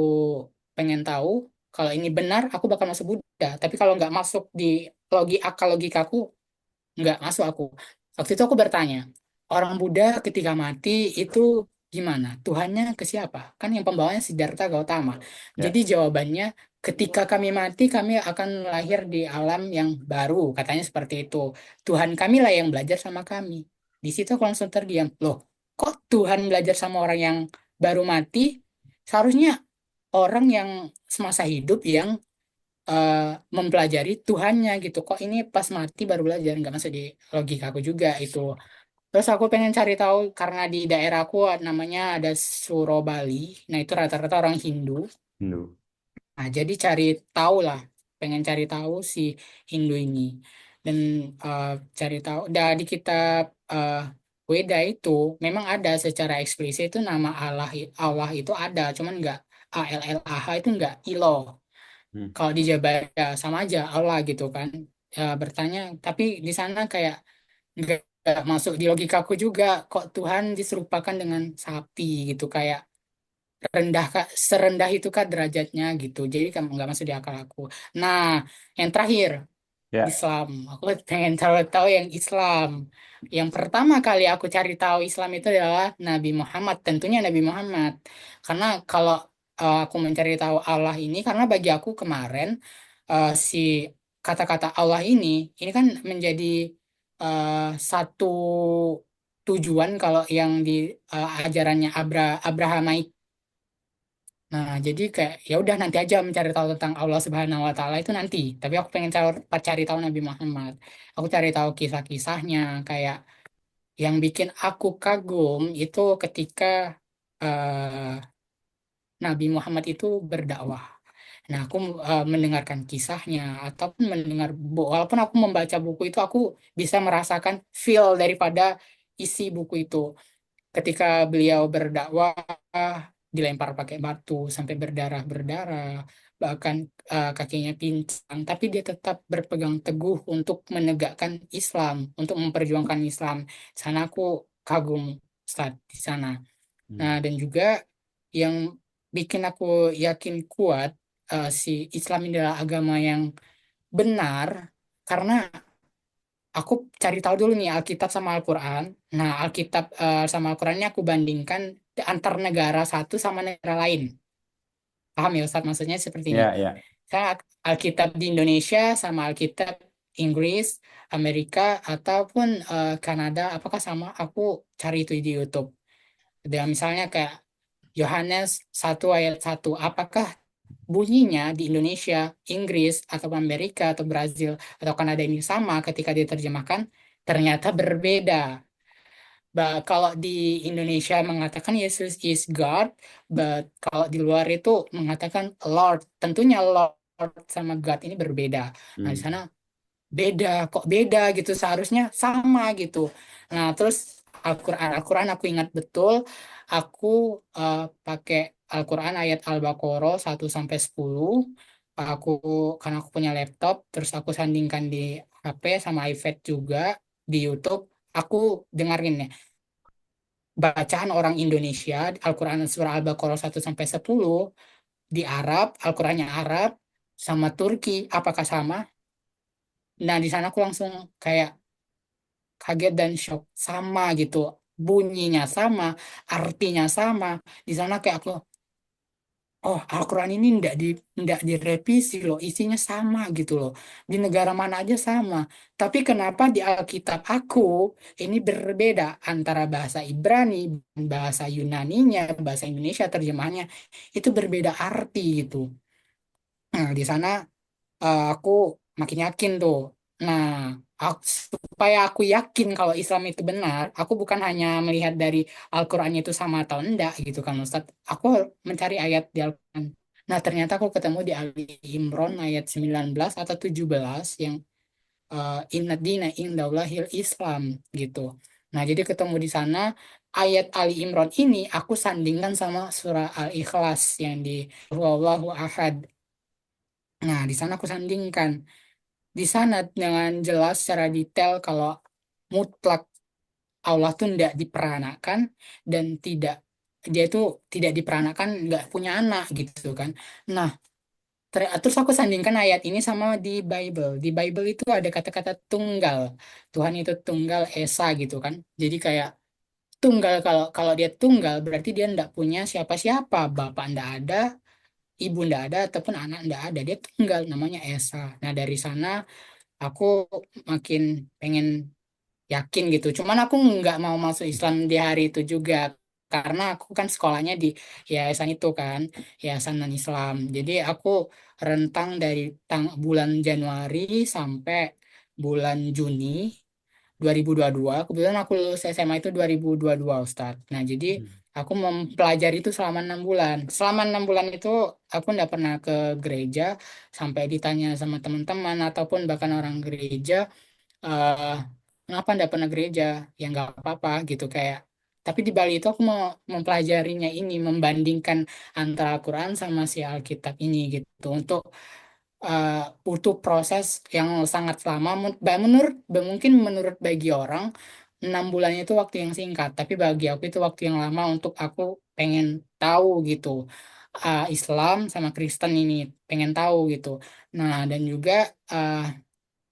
pengen tahu kalau ini benar, aku bakal masuk Buddha. Tapi kalau nggak masuk di akal logikaku, nggak masuk aku. Waktu itu aku bertanya, orang Buddha ketika mati itu gimana? Tuhannya ke siapa? Kan yang pembawanya Siddhartha Gautama. Ya. Jadi jawabannya, ketika kami mati, kami akan lahir di alam yang baru. Katanya seperti itu. Tuhan kami lah yang belajar sama kami. Di situ aku langsung terdiam. Loh, kok Tuhan belajar sama orang yang baru mati? Seharusnya orang yang semasa hidup yang eh, mempelajari Tuhannya gitu. Kok ini pas mati baru belajar, nggak masuk di logika aku juga itu. Terus aku pengen cari tahu karena di daerahku namanya ada Suro Bali. Nah, itu rata-rata orang Hindu. Hindu. Nah, jadi cari tahu lah, pengen cari tahu si Hindu ini. Dan eh, cari tahu di kitab Weda itu memang ada secara eksplisit itu nama Allah itu ada, cuman nggak ALLAH itu nggak iloh. Hmm. Kalau di Jabar ya sama aja Allah gitu kan. Ya, bertanya, tapi di sana kayak nggak masuk di logikaku juga, kok Tuhan diserupakan dengan sapi gitu, kayak rendah kak, serendah itu kak derajatnya gitu, jadi kan nggak masuk di akal aku. Nah, yang terakhir, Ya. Islam. Aku pengen tahu yang Islam. Yang pertama kali aku cari tahu Islam itu adalah Nabi Muhammad. Tentunya Nabi Muhammad. Karena kalau aku mencari tahu Allah ini, karena bagi aku kemarin si kata-kata Allah ini kan menjadi satu tujuan kalau yang di ajarannya Abrahamaik. Nah, jadi kayak ya udah nanti aja mencari tahu tentang Allah Subhanahu wa taala itu nanti. Tapi aku pengen cari tahu Nabi Muhammad. Aku cari tahu kisah-kisahnya kayak yang bikin aku kagum itu ketika eh, Nabi Muhammad itu berdakwah. Nah, aku mendengarkan kisahnya ataupun walaupun aku membaca buku itu aku bisa merasakan feel daripada isi buku itu. Ketika beliau berdakwah dilempar pakai batu sampai berdarah-berdarah, bahkan kakinya pincang, tapi dia tetap berpegang teguh untuk menegakkan Islam, untuk memperjuangkan Islam. Sana aku kagum saat di sana. Nah, Hmm. dan juga yang bikin aku yakin kuat si Islam ini adalah agama yang benar karena aku cari tahu dulu nih Alkitab sama Al-Quran. Nah, Alkitab sama Al-Quran ini aku bandingkan antar negara satu sama negara lain. Paham ya Ustaz? Maksudnya seperti ini. Ya, ya. Saya Alkitab di Indonesia sama Alkitab Inggris, Amerika, ataupun Kanada, apakah sama? Aku cari itu di YouTube. Dan misalnya kayak Yohanes 1 ayat 1, apakah bunyinya di Indonesia, Inggris, atau Amerika, atau Brazil, atau Kanada ini sama ketika diterjemahkan? Ternyata berbeda. Kalau di Indonesia mengatakan Yesus is God, but kalau di luar itu mengatakan Lord. Tentunya Lord sama God ini berbeda. Nah, di Hmm. sana beda, kok beda gitu, seharusnya sama gitu. Nah, terus Al-Quran aku ingat betul, aku pakai Al-Quran ayat Al-Baqarah 1 sampai 10. Aku karena aku punya laptop, terus aku sandingkan di HP sama iPad juga di YouTube. Aku dengerin ya bacaan orang Indonesia Al-Quran surah Al-Baqarah 1 sampai 10 di Arab, Al-Qurannya Arab sama Turki, apakah sama? Nah, di sana aku langsung kayak kaget dan shock, sama gitu, bunyinya sama, artinya sama. Di sana kayak aku, oh, Al-Quran ini ndak direvisi loh, isinya sama gitu loh. Di negara mana aja sama. Tapi kenapa di Alkitab aku ini berbeda antara bahasa Ibrani, bahasa Yunaninya, bahasa Indonesia terjemahannya itu berbeda arti gitu. Nah, di sana aku makin yakin tuh. Nah, supaya aku yakin kalau Islam itu benar, aku bukan hanya melihat dari Al-Quran itu sama atau enggak gitu kan Ustaz. Aku mencari ayat di Al-Quran. Nah, ternyata aku ketemu di Ali Imran ayat 19 atau 17 yang Inna dina indallahil Islam gitu. Nah, jadi ketemu di sana ayat Ali Imran ini aku sandingkan sama surah Al-Ikhlas yang di Wallahu Ahad. Nah, di sana aku sandingkan. Di sana dengan jelas secara detail kalau mutlak Allah tuh tidak diperanakan dan tidak dia itu tidak diperanakan nggak punya anak gitu kan. Nah, terus aku sandingkan ayat ini sama di Bible. Di Bible itu ada kata-kata tunggal. Tuhan itu tunggal esa gitu kan. Jadi kayak tunggal kalau kalau dia tunggal berarti dia ndak punya siapa-siapa. Bapak ndak ada, ibu ndak ada ataupun anak ndak ada. Dia tunggal namanya esa. Nah, dari sana aku makin pengen yakin gitu. Cuman aku nggak mau masuk Islam di hari itu juga karena aku kan sekolahnya di yayasan itu kan, yayasan non-Islam. Jadi aku rentang dari bulan Januari sampai bulan Juni 2022. Kebetulan aku lulus SMA itu 2022, Ustadz. Nah, jadi aku mempelajari itu selama 6 bulan. Selama 6 bulan itu aku nggak pernah ke gereja sampai ditanya sama teman-teman ataupun bahkan orang gereja eh kenapa nggak pernah gereja ya nggak apa-apa gitu kayak tapi di Bali itu aku mau mempelajarinya ini membandingkan antara Al-Quran sama si Alkitab ini gitu untuk eh, butuh proses yang sangat lama mungkin menurut bagi orang 6 bulan itu waktu yang singkat tapi bagi aku itu waktu yang lama untuk aku pengen tahu gitu Islam sama Kristen ini pengen tahu gitu nah dan juga eh,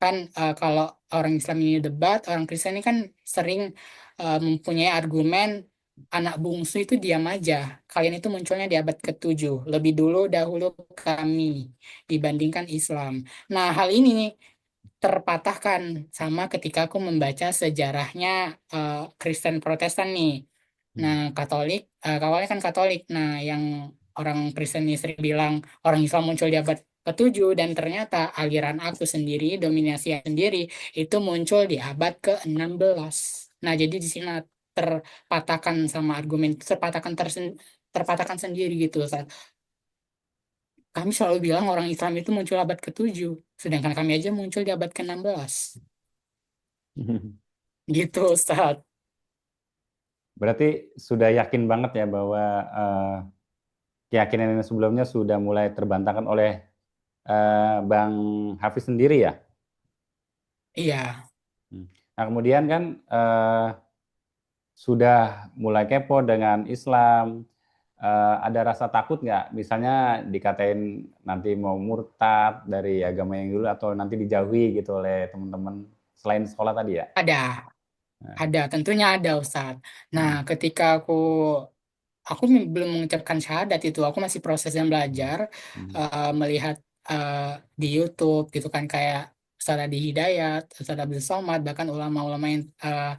kan kalau orang Islam ini debat, orang Kristen ini kan sering mempunyai argumen anak bungsu itu diam aja. Kalian itu munculnya di abad ke-7, lebih dahulu kami dibandingkan Islam. Nah, hal ini nih terpatahkan sama ketika aku membaca sejarahnya Kristen Protestan nih. Nah, Hmm. Awalnya kan Katolik. Nah, yang orang Kristen ini sering bilang orang Islam muncul di abad ke-7 dan ternyata aliran aku sendiri, dominasi aku sendiri itu muncul di abad ke-16. Nah, jadi di sini terpatahkan sama argumen terpatahkan sendiri gitu. Kami selalu bilang orang Islam itu muncul abad ke-7, sedangkan kami aja muncul di abad ke-16. Gitu, Ustaz. Berarti sudah yakin banget ya bahwa keyakinan yang sebelumnya sudah mulai terbantahkan oleh Bang Hafiz sendiri ya. Iya, Hmm. Nah kemudian kan sudah mulai kepo dengan Islam, ada rasa takut nggak? Misalnya dikatain nanti mau murtad dari agama yang dulu atau nanti dijauhi gitu oleh teman-teman selain sekolah tadi ya? Ada, Nah, ada, tentunya ada Ustadz. Nah, hmm, ketika aku belum mengucapkan syahadat itu, aku masih proses dan belajar, hmm, melihat eh, di YouTube gitu kan kayak Ustadz Adi Hidayat, Ustadz Abdul Somad, bahkan ulama-ulama yang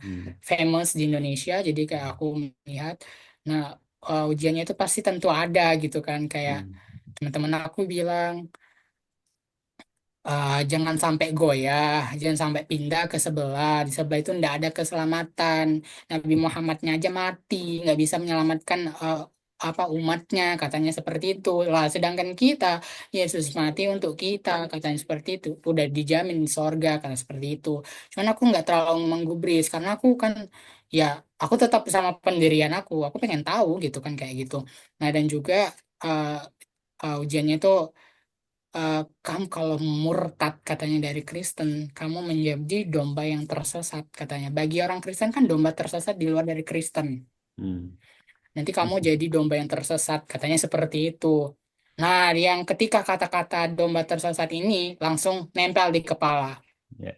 hmm, famous di Indonesia. Jadi kayak aku melihat, nah ujiannya itu pasti tentu ada gitu kan, kayak hmm, teman-teman aku bilang jangan sampai goyah, jangan sampai pindah ke sebelah. Di sebelah itu tidak ada keselamatan. Nabi Muhammadnya aja mati, nggak bisa menyelamatkan apa umatnya, katanya seperti itu. Lah, sedangkan kita, Yesus mati untuk kita, katanya seperti itu. Udah dijamin di sorga, karena seperti itu. Cuman aku nggak terlalu menggubris, karena aku kan, ya, aku tetap sama pendirian aku. Aku pengen tahu gitu kan kayak gitu. Nah, dan juga uh, ujiannya itu kamu kalau murtad katanya dari Kristen, kamu menjadi domba yang tersesat katanya. Bagi orang Kristen kan domba tersesat di luar dari Kristen. hmm. Nanti kamu jadi domba yang tersesat katanya seperti itu. Nah, yang ketika kata-kata domba tersesat ini langsung nempel di kepala. Ya.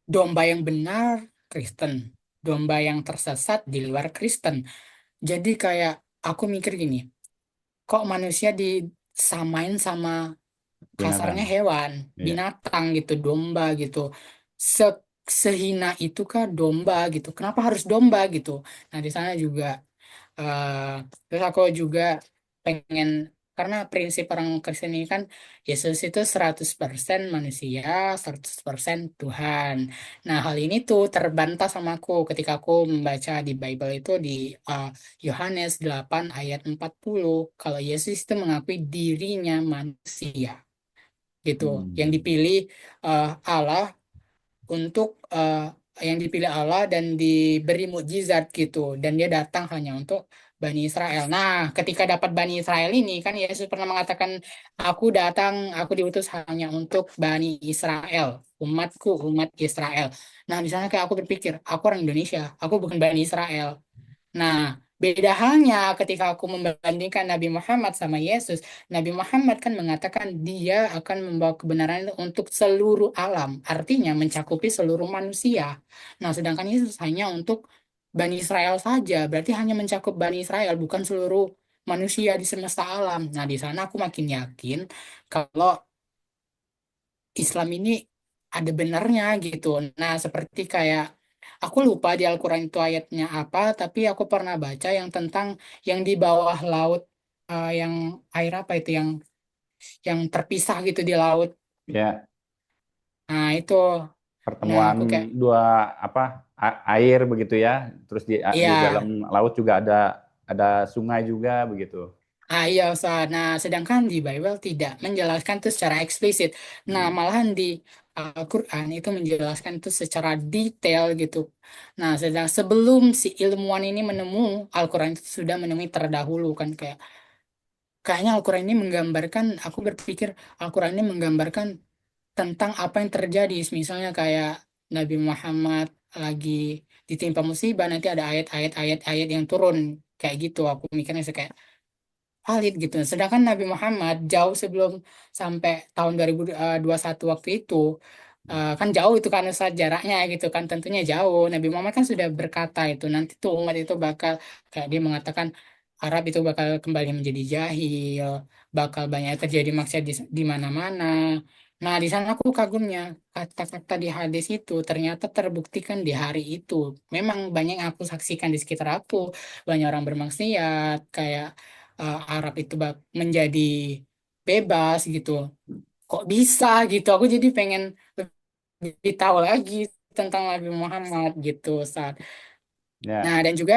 Domba yang benar Kristen, domba yang tersesat di luar Kristen. Jadi kayak aku mikir gini, kok manusia disamain sama kasarnya Binatang. hewan, Ya. binatang gitu, domba gitu. Se Sehina itu kah domba gitu? Kenapa harus domba gitu? Nah, di sana juga eh terus aku juga pengen karena prinsip orang Kristen ini kan Yesus itu 100% manusia, 100% Tuhan. Nah, hal ini tuh terbantah sama aku ketika aku membaca di Bible itu di eh, Yohanes 8 ayat 40 kalau Yesus itu mengakui dirinya manusia gitu yang Hmm. dipilih Allah untuk yang dipilih Allah dan diberi mukjizat gitu dan dia datang hanya untuk Bani Israel. Nah, ketika dapat Bani Israel ini kan Yesus pernah mengatakan aku datang, aku diutus hanya untuk Bani Israel, umatku, umat Israel. Nah, di sana kayak aku berpikir, aku orang Indonesia, aku bukan Bani Israel. Nah, beda halnya ketika aku membandingkan Nabi Muhammad sama Yesus. Nabi Muhammad kan mengatakan dia akan membawa kebenaran itu untuk seluruh alam, artinya mencakupi seluruh manusia. Nah, sedangkan Yesus hanya untuk Bani Israel saja, berarti hanya mencakup Bani Israel, bukan seluruh manusia di semesta alam. Nah, di sana aku makin yakin kalau Islam ini ada benarnya gitu. Nah, seperti kayak aku lupa di Al-Quran itu ayatnya apa, tapi aku pernah baca yang tentang yang di bawah laut, yang air apa itu yang terpisah gitu di laut. Ya, Nah, itu. Nah, pertemuan aku kayak dua apa air begitu ya. Terus di iya. dalam laut juga ada sungai juga begitu. Iya, Ustaz. Nah, sedangkan di Bible tidak menjelaskan itu secara eksplisit. Nah, Hmm. malahan di Al-Quran itu menjelaskan itu secara detail gitu. Nah, sedang sebelum si ilmuwan ini Al-Quran itu sudah menemui terdahulu kan kayaknya Al-Quran ini menggambarkan, aku berpikir Al-Quran ini menggambarkan tentang apa yang terjadi. Misalnya kayak Nabi Muhammad lagi ditimpa musibah, nanti ada ayat-ayat yang turun kayak gitu. Aku mikirnya kayak valid gitu. Sedangkan Nabi Muhammad jauh sebelum sampai tahun 2021 waktu itu kan jauh itu kan Ustaz jaraknya gitu kan tentunya jauh. Nabi Muhammad kan sudah berkata itu nanti tuh umat itu bakal kayak dia mengatakan Arab itu bakal kembali menjadi jahil, bakal banyak terjadi maksiat di mana-mana. Nah, di sana aku kagumnya kata-kata di hadis itu ternyata terbuktikan di hari itu. Memang banyak yang aku saksikan di sekitar aku, banyak orang bermaksiat kayak Arab itu menjadi bebas gitu. Kok bisa gitu? Aku jadi pengen lebih tahu lagi tentang Nabi Muhammad gitu saat. Nah, Ya. dan juga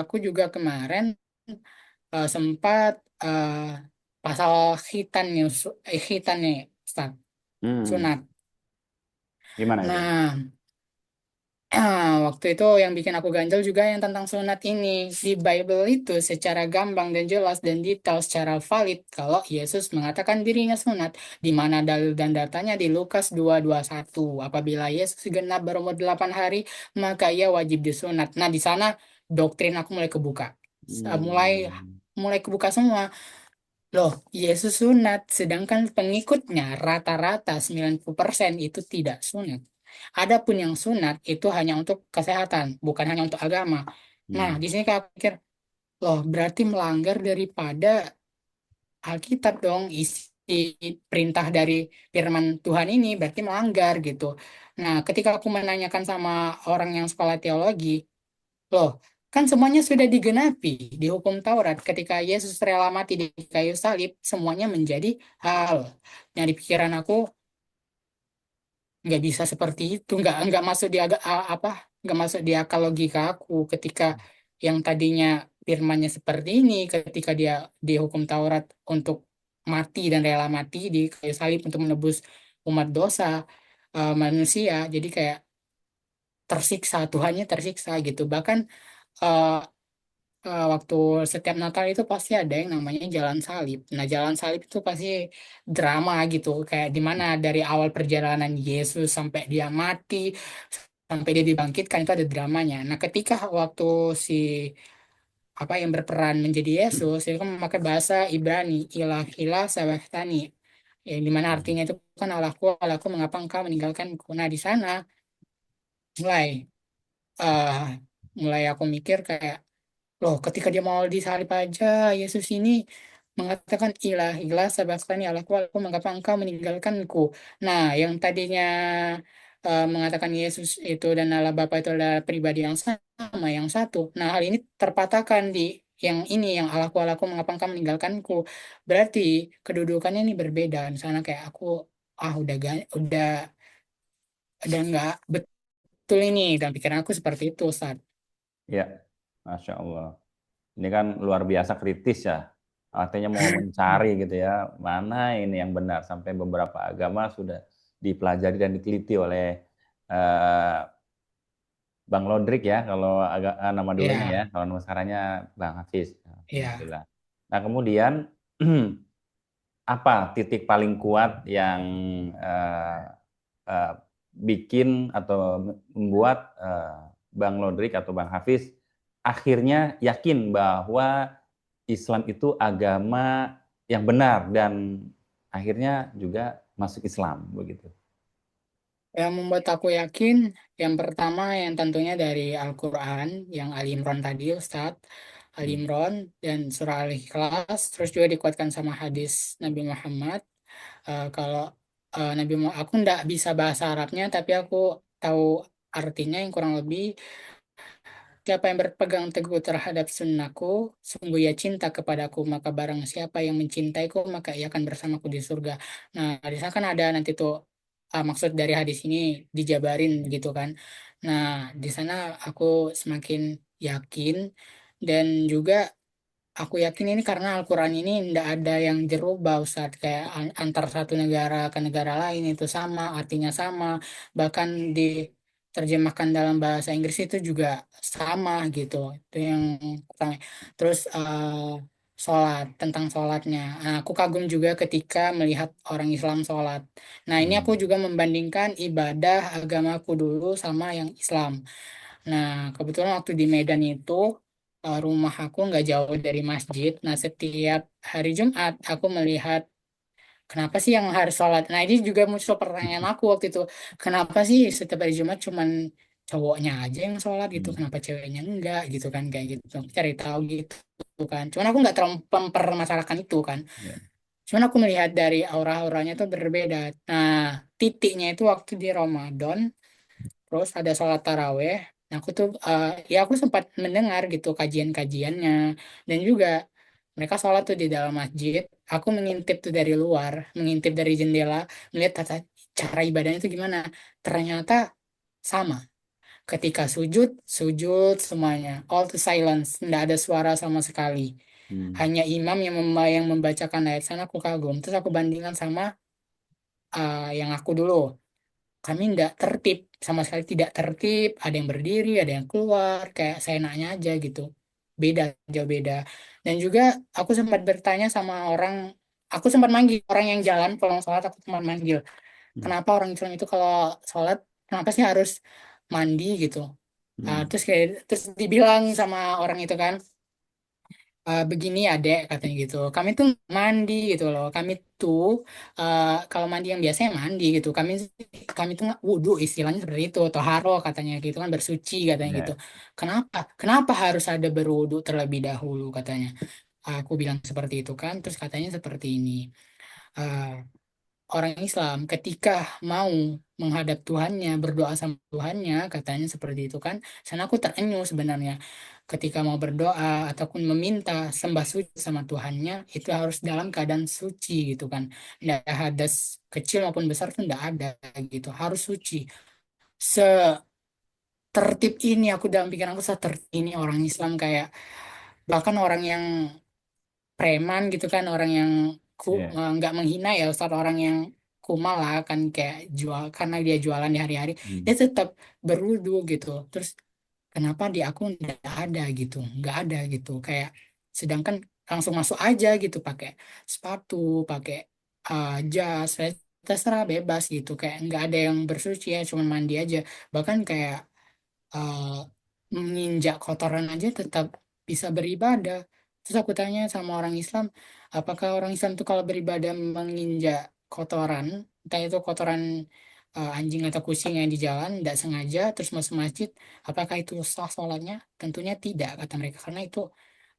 aku juga kemarin sempat pasal khitan nih, Ustaz, Hmm. sunat. Gimana itu? Nah, waktu itu yang bikin aku ganjel juga yang tentang sunat ini. Di Bible itu secara gamblang dan jelas dan detail secara valid kalau Yesus mengatakan dirinya sunat. Di mana dalil dan datanya di Lukas 2:21. Apabila Yesus genap berumur 8 hari, maka ia wajib disunat. Nah, di sana doktrin aku mulai kebuka. Mulai Hmm. mulai kebuka semua. Loh, Yesus sunat, sedangkan pengikutnya rata-rata 90% itu tidak sunat. Adapun yang sunat itu hanya untuk kesehatan, bukan hanya untuk agama. Nah, Hmm. di sini Kak pikir, loh berarti melanggar daripada Alkitab dong, isi perintah dari firman Tuhan ini berarti melanggar gitu. Nah, ketika aku menanyakan sama orang yang sekolah teologi, loh, kan semuanya sudah digenapi di hukum Taurat. Ketika Yesus rela mati di kayu salib, semuanya menjadi hal. Yang di pikiran aku nggak bisa seperti itu, nggak masuk di apa, nggak masuk di akal logika aku. Ketika yang tadinya firmannya seperti ini, ketika dia di hukum Taurat untuk mati dan rela mati di kayu salib untuk menebus umat dosa manusia, jadi kayak tersiksa, Tuhannya tersiksa gitu. Bahkan eh, waktu setiap Natal itu pasti ada yang namanya Jalan Salib. Nah, Jalan Salib itu pasti drama gitu, kayak dimana dari awal perjalanan Yesus sampai dia mati, sampai dia dibangkitkan itu ada dramanya. Nah, ketika waktu si apa yang berperan menjadi Yesus itu kan memakai bahasa Ibrani, ilah ilah sabachthani, yang dimana artinya itu kan Allahku, mengapa engkau meninggalkanku. Nah, di sana mulai eh mulai aku mikir kayak, loh, ketika dia mau disalib aja, Yesus ini mengatakan ilah, ilah sabachthani, Allahku, mengapa engkau meninggalkanku. Nah, yang tadinya mengatakan Yesus itu dan Allah Bapa itu adalah pribadi yang sama, yang satu. Nah, hal ini terpatahkan di yang ini, yang Allahku, mengapa engkau meninggalkanku. Berarti kedudukannya ini berbeda. Misalnya kayak aku, udah nggak betul ini, dan pikiran aku seperti itu, Ustaz. Ya, Masya Allah. Ini kan luar biasa kritis ya. Artinya mau mencari gitu ya, mana ini yang benar. Sampai beberapa agama sudah dipelajari dan diteliti oleh eh, Bang Lodrik ya, kalau agak nama dulunya ya, Ya, kalau nama sekarangnya Bang Hafiz. ya. Alhamdulillah. Nah kemudian apa titik paling kuat yang eh, eh, bikin atau membuat Bang Lodrik atau Bang Hafiz akhirnya yakin bahwa Islam itu agama yang benar dan akhirnya juga masuk Islam begitu. Yang membuat aku yakin, yang pertama yang tentunya dari Al-Quran, yang Ali Imran tadi, Ustadz. Ali Hmm. Imran dan surah Al-Ikhlas, terus juga dikuatkan sama hadis Nabi Muhammad. Kalau aku nggak bisa bahasa Arabnya, tapi aku tahu artinya yang kurang lebih, siapa yang berpegang teguh terhadap sunnahku, sungguh ia cinta kepadaku, maka barang siapa yang mencintaiku, maka ia akan bersamaku di surga. Nah, di sana kan ada nanti tuh maksud dari hadis ini dijabarin gitu kan. Nah, di sana aku semakin yakin, dan juga aku yakin ini karena Al-Quran ini tidak ada yang dirubah, Ustaz. Kayak antar satu negara ke negara lain itu sama, artinya sama. Bahkan diterjemahkan dalam bahasa Inggris itu juga sama gitu. Itu yang pertama. Terus sholat, tentang sholatnya. Nah, aku kagum juga ketika melihat orang Islam sholat. Nah, ini aku Hmm. juga membandingkan ibadah agamaku dulu sama yang Islam. Nah, kebetulan waktu di Medan itu rumah aku nggak jauh dari masjid. Nah, setiap hari Jumat aku melihat kenapa sih yang harus sholat. Nah, ini juga muncul pertanyaan aku waktu itu. Kenapa sih setiap hari Jumat cuman cowoknya aja yang sholat gitu? Hmm. Kenapa ceweknya enggak gitu kan kayak gitu. Aku cari tahu gitu kan. Cuman aku nggak terlalu mempermasalahkan itu kan. Ya. Cuman aku melihat dari aura-auranya tuh berbeda. Nah, titiknya itu waktu di Ramadan. Terus ada sholat taraweh. Nah, aku tuh ya aku sempat mendengar gitu kajian-kajiannya, dan juga mereka sholat tuh di dalam masjid. Aku mengintip tuh dari luar, mengintip dari jendela, melihat tata cara ibadahnya itu gimana. Ternyata sama. Ketika sujud, sujud semuanya, all to silence, nggak ada suara sama sekali. Hmm. Hanya imam yang membacakan ayat, sana aku kagum. Terus aku bandingkan sama yang aku dulu, kami nggak tertib, sama sekali tidak tertib, ada yang berdiri, ada yang keluar kayak seenaknya aja gitu, beda, jauh beda. Dan juga aku sempat bertanya sama orang, aku sempat manggil orang yang jalan pulang sholat, aku sempat manggil, Hmm. kenapa orang Islam itu kalau sholat kenapa sih harus mandi gitu. Hmm. Terus dibilang sama orang itu kan, Begini adek katanya gitu, kami tuh mandi gitu loh, kami tuh kalau mandi yang biasanya mandi gitu, kami tuh nggak wudhu istilahnya seperti itu, toharo katanya gitu kan, bersuci katanya gitu. Ya. Kenapa harus ada berwudhu terlebih dahulu katanya. Aku bilang seperti itu kan, terus katanya seperti ini. eh, Orang Islam ketika mau menghadap Tuhannya, berdoa sama Tuhannya, katanya seperti itu kan. Sana aku terenyuh sebenarnya. Ketika mau berdoa ataupun meminta sembah suci sama Tuhannya, itu harus dalam keadaan suci gitu kan. Tidak ada hadas kecil maupun besar tuh tidak ada gitu. Harus suci. Setertib ini aku dalam pikiran aku, setertib ini orang Islam kayak bahkan orang yang preman gitu kan, orang yang Ya. nggak menghina ya Ustaz, orang yang kumal lah kan, kayak jual karena dia jualan di hari-hari, Hmm. dia tetap berwudu gitu. Terus kenapa di aku nggak ada gitu, nggak ada gitu, kayak sedangkan langsung masuk aja gitu, pakai sepatu, pakai jas, terserah bebas gitu, kayak nggak ada yang bersuci ya, cuman mandi aja. Bahkan kayak eh, menginjak kotoran aja tetap bisa beribadah. Terus aku tanya sama orang Islam, apakah orang Islam tuh kalau beribadah menginjak kotoran, entah itu kotoran anjing atau kucing yang di jalan, tidak sengaja, terus masuk masjid, apakah itu sah sholatnya? Tentunya tidak, kata mereka, karena itu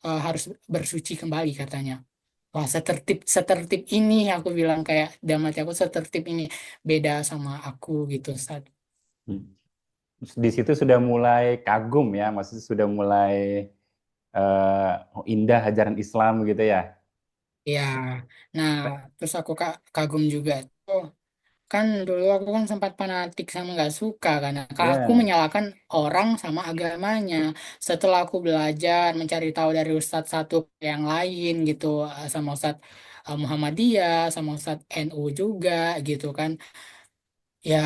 harus bersuci kembali katanya. Wah, setertib setertib ini, aku bilang kayak dalam hati aku, setertib ini beda sama aku gitu, Ustaz. Hmm. Di situ sudah mulai kagum ya, maksudnya sudah mulai oh, indah ajaran Islam gitu ya. Ya, nah terus aku kagum juga. Oh, kan dulu aku kan sempat fanatik sama nggak suka karena kalau aku Ya. menyalahkan orang sama agamanya. Setelah aku belajar mencari tahu dari ustadz satu yang lain gitu, sama ustadz Muhammadiyah, sama ustadz NU juga gitu kan. Ya,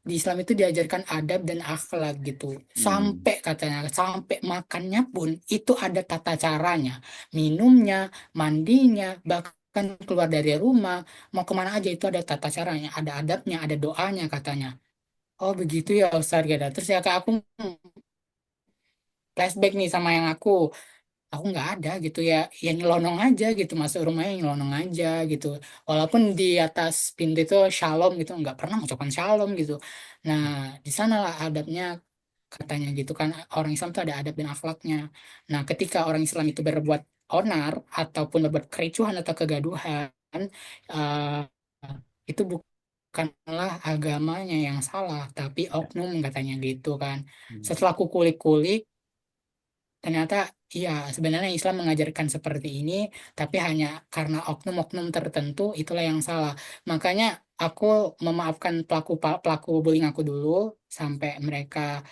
di Islam itu diajarkan adab dan akhlak gitu. Hmm. Sampai katanya, sampai makannya pun itu ada tata caranya. Minumnya, mandinya, bahkan keluar dari rumah, mau kemana aja itu ada tata caranya, ada adabnya, ada doanya katanya. Oh begitu ya Ustaz gitu. Terus ya Kak, aku flashback nih sama yang aku nggak ada gitu ya, ya nyelonong aja gitu, masuk rumahnya nyelonong aja gitu, walaupun di atas pintu itu shalom gitu, nggak pernah mengucapkan shalom gitu. Nah, di sanalah adabnya katanya gitu kan, orang Islam itu ada adab dan akhlaknya. Nah, ketika orang Islam itu berbuat onar ataupun berbuat kericuhan atau kegaduhan, eh, itu bukanlah agamanya yang salah tapi oknum katanya gitu kan. Hmm. Setelah aku kulik-kulik, ternyata iya, sebenarnya Islam mengajarkan seperti ini, tapi hanya karena oknum-oknum tertentu itulah yang salah. Makanya aku memaafkan pelaku pelaku bullying aku dulu sampai mereka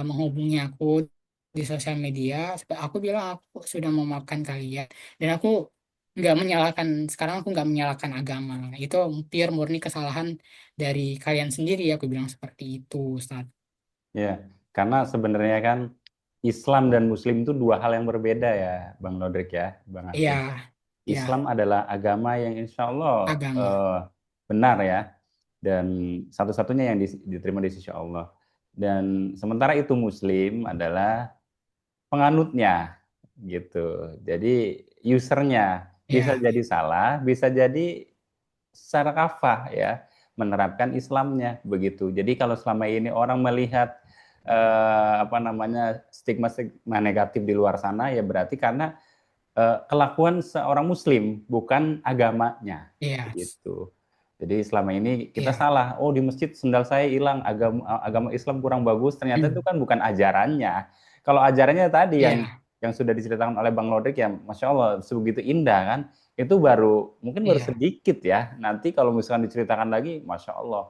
menghubungi aku di sosial media. Aku bilang aku sudah memaafkan kalian, dan aku nggak menyalahkan, sekarang aku nggak menyalahkan agama. Itu pure murni kesalahan dari kalian sendiri. Aku bilang seperti itu, Ustaz. Ya, karena sebenarnya kan Islam dan Muslim itu dua hal yang berbeda ya, Bang Nodrik ya, Bang Iya, Hasim. Islam ya, adalah agama yang insya Allah agama. benar ya, dan satu-satunya yang diterima di sisi Allah. Dan sementara itu Muslim adalah penganutnya gitu. Jadi usernya bisa Ya, jadi salah, bisa jadi secara kafah ya menerapkan Islamnya begitu. Jadi kalau selama ini orang melihat apa namanya stigma-stigma negatif di luar sana ya berarti karena kelakuan seorang Muslim bukan agamanya iya, begitu. Jadi selama ini kita iya, salah. Oh di masjid sendal saya hilang, agama Islam kurang bagus. Ternyata itu kan bukan ajarannya. Kalau ajarannya tadi iya, yang sudah diceritakan oleh Bang Lodrik ya, masya Allah sebegitu indah kan. Itu baru mungkin baru iya, sedikit ya. Nanti kalau misalkan diceritakan lagi, masya Allah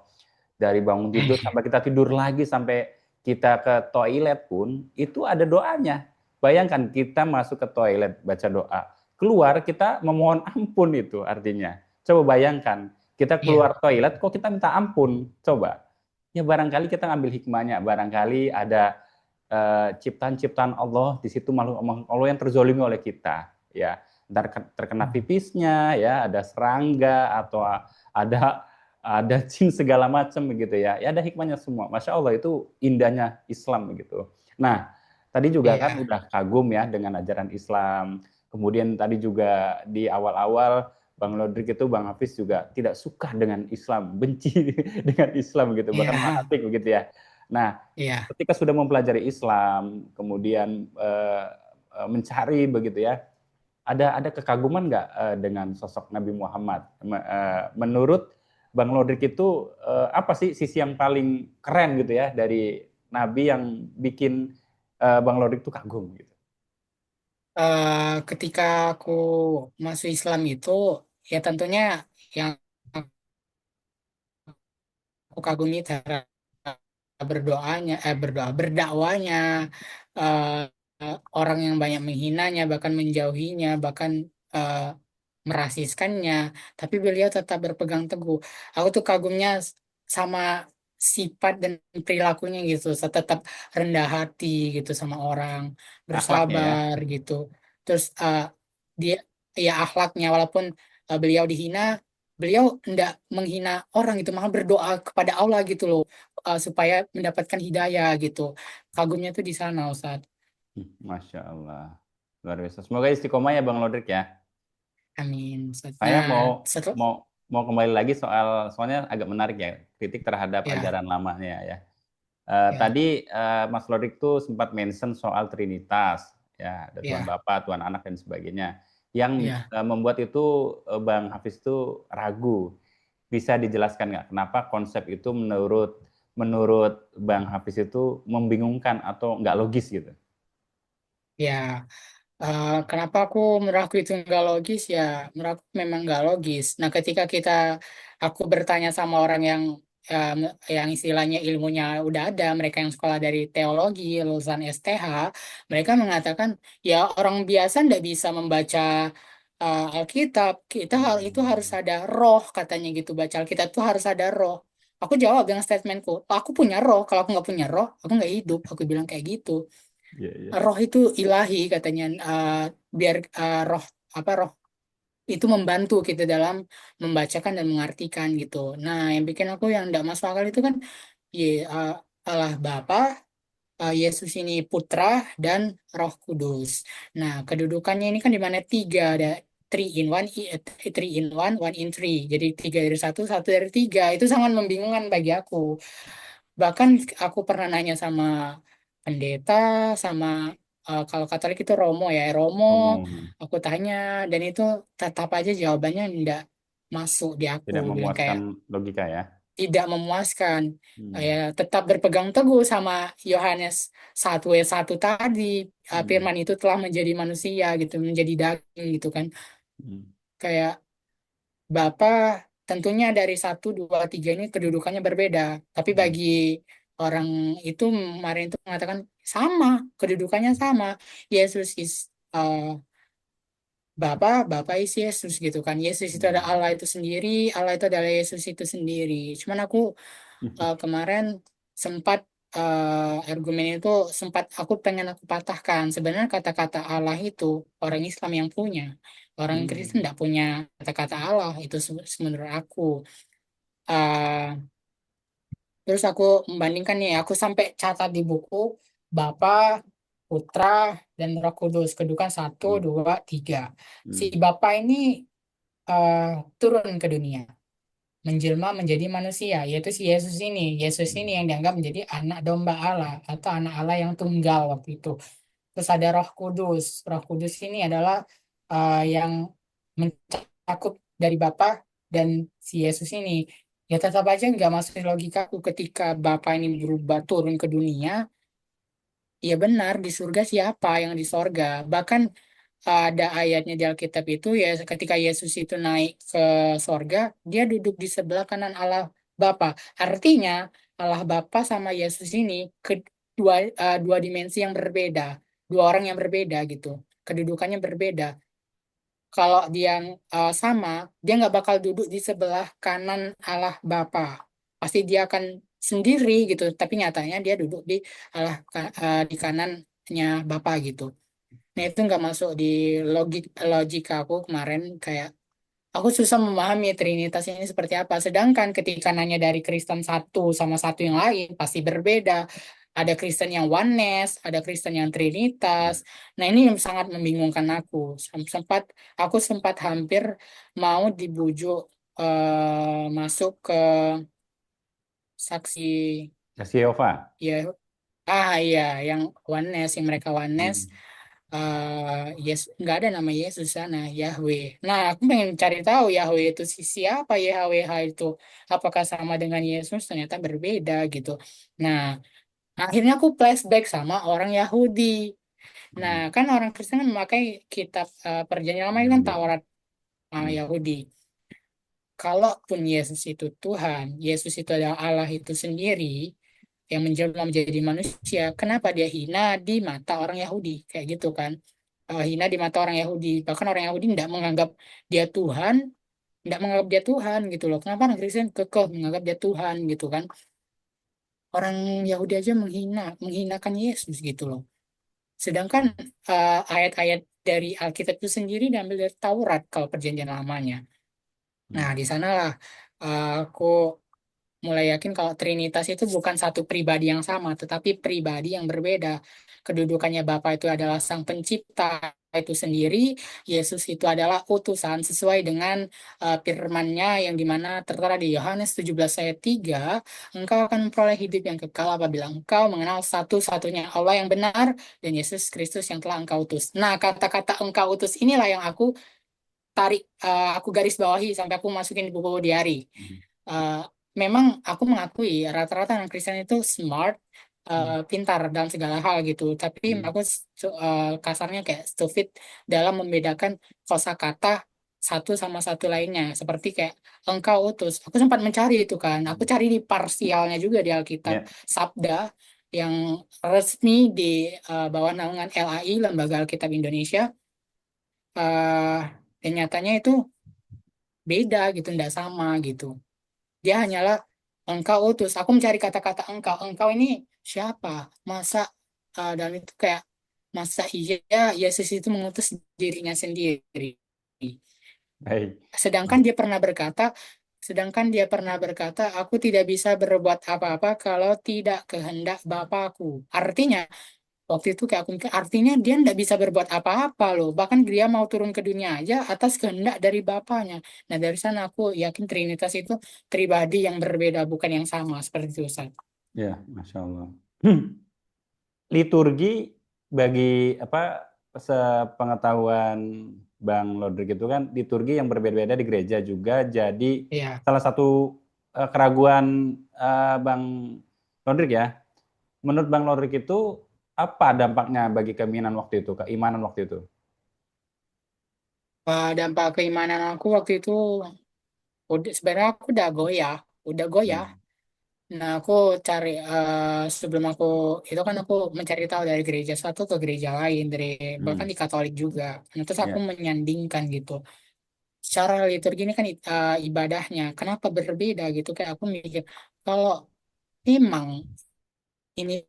dari bangun tidur sampai kita tidur lagi sampai kita ke toilet pun itu ada doanya. Bayangkan kita masuk ke toilet baca doa, keluar kita memohon ampun itu artinya. Coba bayangkan kita iya, keluar toilet kok kita minta ampun. Coba. Ya barangkali kita ngambil hikmahnya, barangkali ada ciptaan-ciptaan Allah di situ makhluk Allah yang terzolimi oleh kita ya, ntar terkena pipisnya ya, ada serangga atau ada jin segala macam begitu ya. Ya ada hikmahnya semua. Masya Allah itu indahnya Islam begitu. Nah, tadi juga kan iya, udah kagum ya dengan ajaran Islam. Kemudian tadi juga di awal-awal Bang Lodrik itu Bang Hafiz juga tidak suka dengan Islam, benci dengan Islam gitu, bahkan Iya, fanatik begitu ya. Nah, iya. ketika sudah mempelajari Islam, kemudian mencari begitu ya, ada kekaguman nggak dengan sosok Nabi Muhammad? Menurut Bang Lodrik itu apa sih sisi yang paling keren gitu ya dari Nabi yang bikin Bang Lodrik itu kagum gitu? Ketika aku masuk Islam itu, ya tentunya yang aku kagumi cara berdakwanya, eh, orang yang banyak menghinanya, bahkan menjauhinya, bahkan eh, merasiskannya, tapi beliau tetap berpegang teguh. Aku tuh kagumnya sama sifat dan perilakunya gitu, tetap rendah hati gitu sama orang, Akhlaknya ya. bersabar gitu. Terus dia ya akhlaknya, walaupun beliau dihina, beliau enggak menghina orang gitu, malah berdoa kepada Allah gitu loh, supaya mendapatkan hidayah gitu. Kagumnya tuh di sana, Ustaz. Masya Allah. Luar biasa. Semoga istiqomah ya Bang Lodrik ya. Amin, Ustaz. Saya Nah, mau setelah mau mau kembali lagi soalnya agak menarik ya, kritik terhadap ya, ajaran lamanya ya. ya, Tadi Mas Lodrik tuh sempat mention soal Trinitas, ya, ada Tuhan ya, Bapa, Tuhan Anak dan sebagainya, yang ya. membuat itu Bang Hafiz itu ragu. Bisa dijelaskan nggak kenapa konsep itu menurut menurut Bang Hafiz itu membingungkan atau nggak logis gitu? Ya, kenapa menurut aku itu nggak logis ya? Menurut aku memang nggak logis. Nah, ketika aku bertanya sama orang eh, yang istilahnya ilmunya udah ada, mereka yang sekolah dari teologi, lulusan STH, mereka mengatakan ya orang biasa nggak bisa membaca Alkitab. Itu harus Hmm. ada roh katanya gitu. Baca Alkitab tuh harus ada roh. Aku jawab dengan statementku, aku punya roh. Kalau aku nggak punya roh, aku nggak hidup. Aku bilang kayak gitu. Iya, iya. Roh itu ilahi katanya, biar roh roh itu membantu kita dalam membacakan dan mengartikan gitu. Nah, yang bikin aku yang tidak masuk akal itu kan ya, Allah Bapa, Yesus ini Putra dan Roh Kudus. Nah, kedudukannya ini kan di mana tiga, ada three in one, three in one in three. Jadi tiga dari satu, satu dari tiga. Itu sangat membingungkan bagi aku. Bahkan aku pernah nanya sama pendeta, sama kalau Katolik itu Romo ya, Romo, Ngomong aku tanya, dan itu tetap aja jawabannya tidak masuk di aku, tidak bilang kayak memuaskan logika ya. tidak memuaskan. Ya, Hmm. tetap berpegang teguh sama Yohanes 1:1 tadi, Hmm. firman itu telah menjadi manusia gitu, menjadi daging gitu kan. Hmm. Kayak Bapa tentunya dari satu, dua, tiga ini kedudukannya berbeda. Tapi Hmm. bagi orang itu kemarin itu mengatakan sama, kedudukannya sama. Yesus is Bapa, Bapa is Yesus gitu kan. Yesus itu ada Hmm. Allah itu sendiri, Allah itu adalah Yesus itu sendiri. Cuman aku kemarin sempat argumen itu sempat aku patahkan. Sebenarnya kata-kata Allah itu orang Islam yang punya. Orang Kristen Hmm. tidak punya kata-kata Allah itu menurut aku. Eh, Terus aku membandingkan nih, aku sampai catat di buku Bapa, Putra, dan Roh Kudus. Kedudukan satu, Hmm. dua, tiga. Si Hmm. Bapa ini eh, turun ke dunia, menjelma menjadi manusia, yaitu si Yesus ini. Yesus ini Hmm. yang dianggap menjadi anak domba Allah atau anak Allah yang tunggal waktu itu. Terus ada Roh Kudus. Roh Kudus ini adalah yang mencakup dari Bapa dan si Yesus ini. Ya tetap aja nggak masuk di logikaku ketika Bapa ini berubah turun ke dunia. Ya benar, di surga siapa yang di sorga? Bahkan ada ayatnya di Alkitab itu ya ketika Yesus itu naik ke sorga, dia duduk di sebelah kanan Allah Bapa. Artinya Allah Bapa sama Yesus ini dua dimensi yang berbeda, dua orang yang berbeda gitu. Kedudukannya berbeda. Kalau dia sama, dia nggak bakal duduk di sebelah kanan Allah Bapa. Pasti dia akan sendiri gitu. Tapi nyatanya dia duduk di di kanannya Bapa gitu. Nah itu nggak masuk di logika aku kemarin, kayak aku susah memahami Trinitas ini seperti apa. Sedangkan ketika nanya dari Kristen satu sama satu yang lain pasti berbeda. Ada Kristen yang oneness, ada Kristen yang Trinitas. Nah, ini yang sangat membingungkan aku. Aku sempat hampir mau dibujuk masuk ke saksi, Kasih Yehova. ya, iya, yang oneness, yang mereka oneness. Hmm. Yes, nggak ada nama Yesus sana, Yahweh. Nah, aku pengen cari tahu Yahweh itu siapa, YHWH itu. Apakah sama dengan Yesus? Ternyata berbeda gitu. Nah, akhirnya aku flashback sama orang Yahudi. Nah, Hmm. kan orang Kristen kan memakai kitab Perjanjian Lama itu kan Yahudi. Taurat Hmm. Yahudi. Kalaupun Yesus itu Tuhan, Yesus itu adalah Allah itu sendiri yang menjelma menjadi manusia, kenapa dia hina di mata orang Yahudi? Kayak gitu kan. Hina di mata orang Yahudi. Bahkan orang Yahudi tidak menganggap dia Tuhan, tidak menganggap dia Tuhan gitu loh. Kenapa orang Kristen kekeh menganggap dia Tuhan gitu kan? Orang Yahudi aja menghinakan Yesus gitu loh. Sedangkan ayat-ayat dari Alkitab itu sendiri diambil dari Taurat kalau perjanjian lamanya. Nah, Hmm. di sanalah aku mulai yakin kalau Trinitas itu bukan satu pribadi yang sama, tetapi pribadi yang berbeda. Kedudukannya Bapa itu adalah Sang Pencipta itu sendiri, Yesus itu adalah utusan sesuai dengan firman-Nya yang dimana tertera di Yohanes 17 ayat 3, engkau akan memperoleh hidup yang kekal apabila engkau mengenal satu-satunya Allah yang benar dan Yesus Kristus yang telah engkau utus. Nah, kata-kata engkau utus inilah yang aku garis bawahi sampai aku masukin di buku diary. Hmm. Eh, Memang aku mengakui rata-rata anak Kristen itu smart, Hmm. pintar dalam segala hal gitu. Tapi Hmm. aku kasarnya kayak stupid dalam membedakan kosakata satu sama satu lainnya. Seperti kayak engkau utus. Aku sempat mencari itu kan. Aku cari di parsialnya juga di Alkitab Ya. Sabda yang resmi di bawah naungan LAI, Lembaga Alkitab Indonesia. eh dan nyatanya itu beda gitu, tidak sama gitu. Dia hanyalah engkau utus. Aku mencari kata-kata engkau. Engkau ini siapa? Masa dan itu kayak masa iya Yesus itu mengutus dirinya sendiri. Baik. Sedangkan dia pernah berkata, sedangkan dia pernah berkata, aku tidak bisa berbuat apa-apa kalau tidak kehendak Bapakku. Artinya, waktu itu kayak aku mikir, artinya dia tidak bisa berbuat apa-apa loh. Bahkan dia mau turun ke dunia aja atas kehendak dari Bapaknya. Nah, dari sana aku yakin Trinitas itu pribadi yang berbeda, bukan yang sama seperti itu, Ustaz. Ya, Masya Allah. Liturgi bagi apa sepengetahuan Bang Lodrik itu kan liturgi yang berbeda-beda di gereja juga jadi Iya. salah satu keraguan Bang Lodrik ya. Menurut Bang Lodrik itu apa dampaknya bagi keimanan waktu itu, keimanan waktu itu? Dampak keimanan aku waktu itu, sebenarnya aku udah goyah. Hmm. Nah, aku cari sebelum aku itu kan aku mencari tahu dari gereja satu ke gereja lain, dari bahkan Hmm. di Katolik juga. Nah, terus aku Ya. menyandingkan gitu. Secara liturgi ini kan ibadahnya, kenapa berbeda gitu? Kayak aku mikir kalau memang ini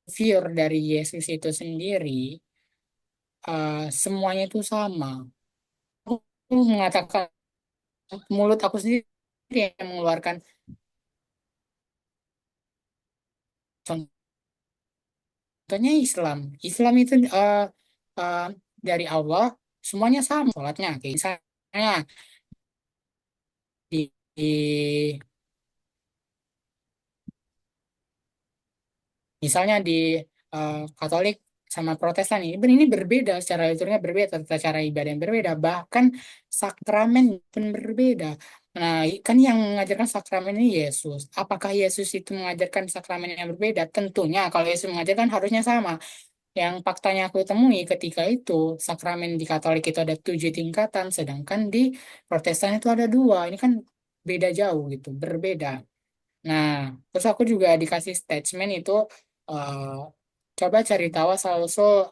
pure dari Yesus itu sendiri, semuanya itu sama. Aku mengatakan mulut aku sendiri yang mengeluarkan contohnya Islam. Islam itu eh, dari Allah semuanya sama sholatnya. Kayak misalnya di misalnya di Katolik sama Protestan ini berbeda secara liturginya berbeda, tata cara ibadah yang berbeda, bahkan sakramen pun berbeda. Nah, kan yang mengajarkan sakramen ini Yesus. Apakah Yesus itu mengajarkan sakramen yang berbeda? Tentunya kalau Yesus mengajarkan harusnya sama. Yang faktanya aku temui ketika itu, sakramen di Katolik itu ada 7 tingkatan, sedangkan di Protestan itu ada 2. Ini kan beda jauh gitu, berbeda. Nah, terus aku juga dikasih statement itu, eh, coba cari tahu asal-usul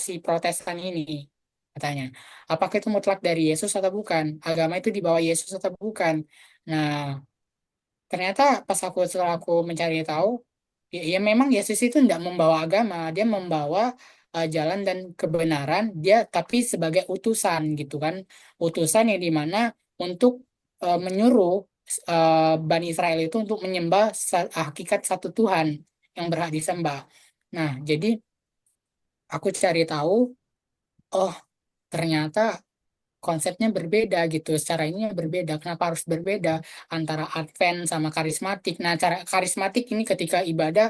si Protestan ini, katanya. Apakah itu mutlak dari Yesus atau bukan? Agama itu di bawah Yesus atau bukan? Nah, ternyata pas setelah aku mencari tahu, ya memang Yesus itu tidak membawa agama, dia membawa jalan dan kebenaran, dia tapi sebagai utusan gitu kan, utusan yang dimana untuk menyuruh Bani Israel itu untuk menyembah hakikat satu Tuhan, yang berhak disembah. Nah, jadi aku cari tahu, oh ternyata konsepnya berbeda gitu, secara ininya berbeda. Kenapa harus berbeda antara Advent sama karismatik? Nah, cara karismatik ini ketika ibadah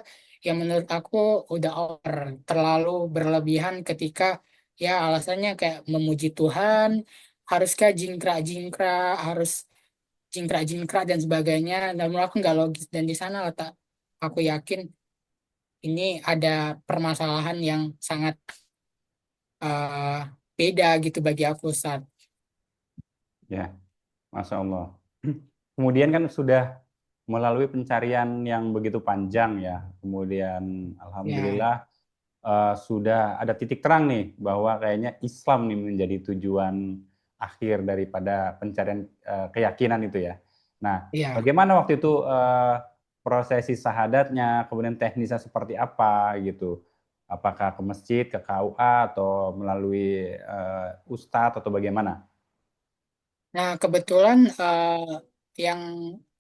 yang menurut aku udah over, terlalu berlebihan ketika ya alasannya kayak memuji Tuhan, haruskah jingkrak-jingkrak, harus jingkrak-jingkrak dan sebagainya. Dan menurut aku nggak logis. Dan di sana letak aku yakin ini ada permasalahan yang sangat eh, beda gitu bagi aku saat Ya, Masya Allah. Kemudian kan sudah melalui pencarian yang begitu panjang ya. Kemudian ya. Alhamdulillah sudah ada titik terang nih bahwa kayaknya Islam nih menjadi tujuan akhir daripada pencarian keyakinan itu ya. Nah, Ya, bagaimana waktu itu prosesi sahadatnya, kemudian teknisnya seperti apa gitu? Apakah ke masjid, ke KUA, atau melalui ustadz atau bagaimana? nah kebetulan yang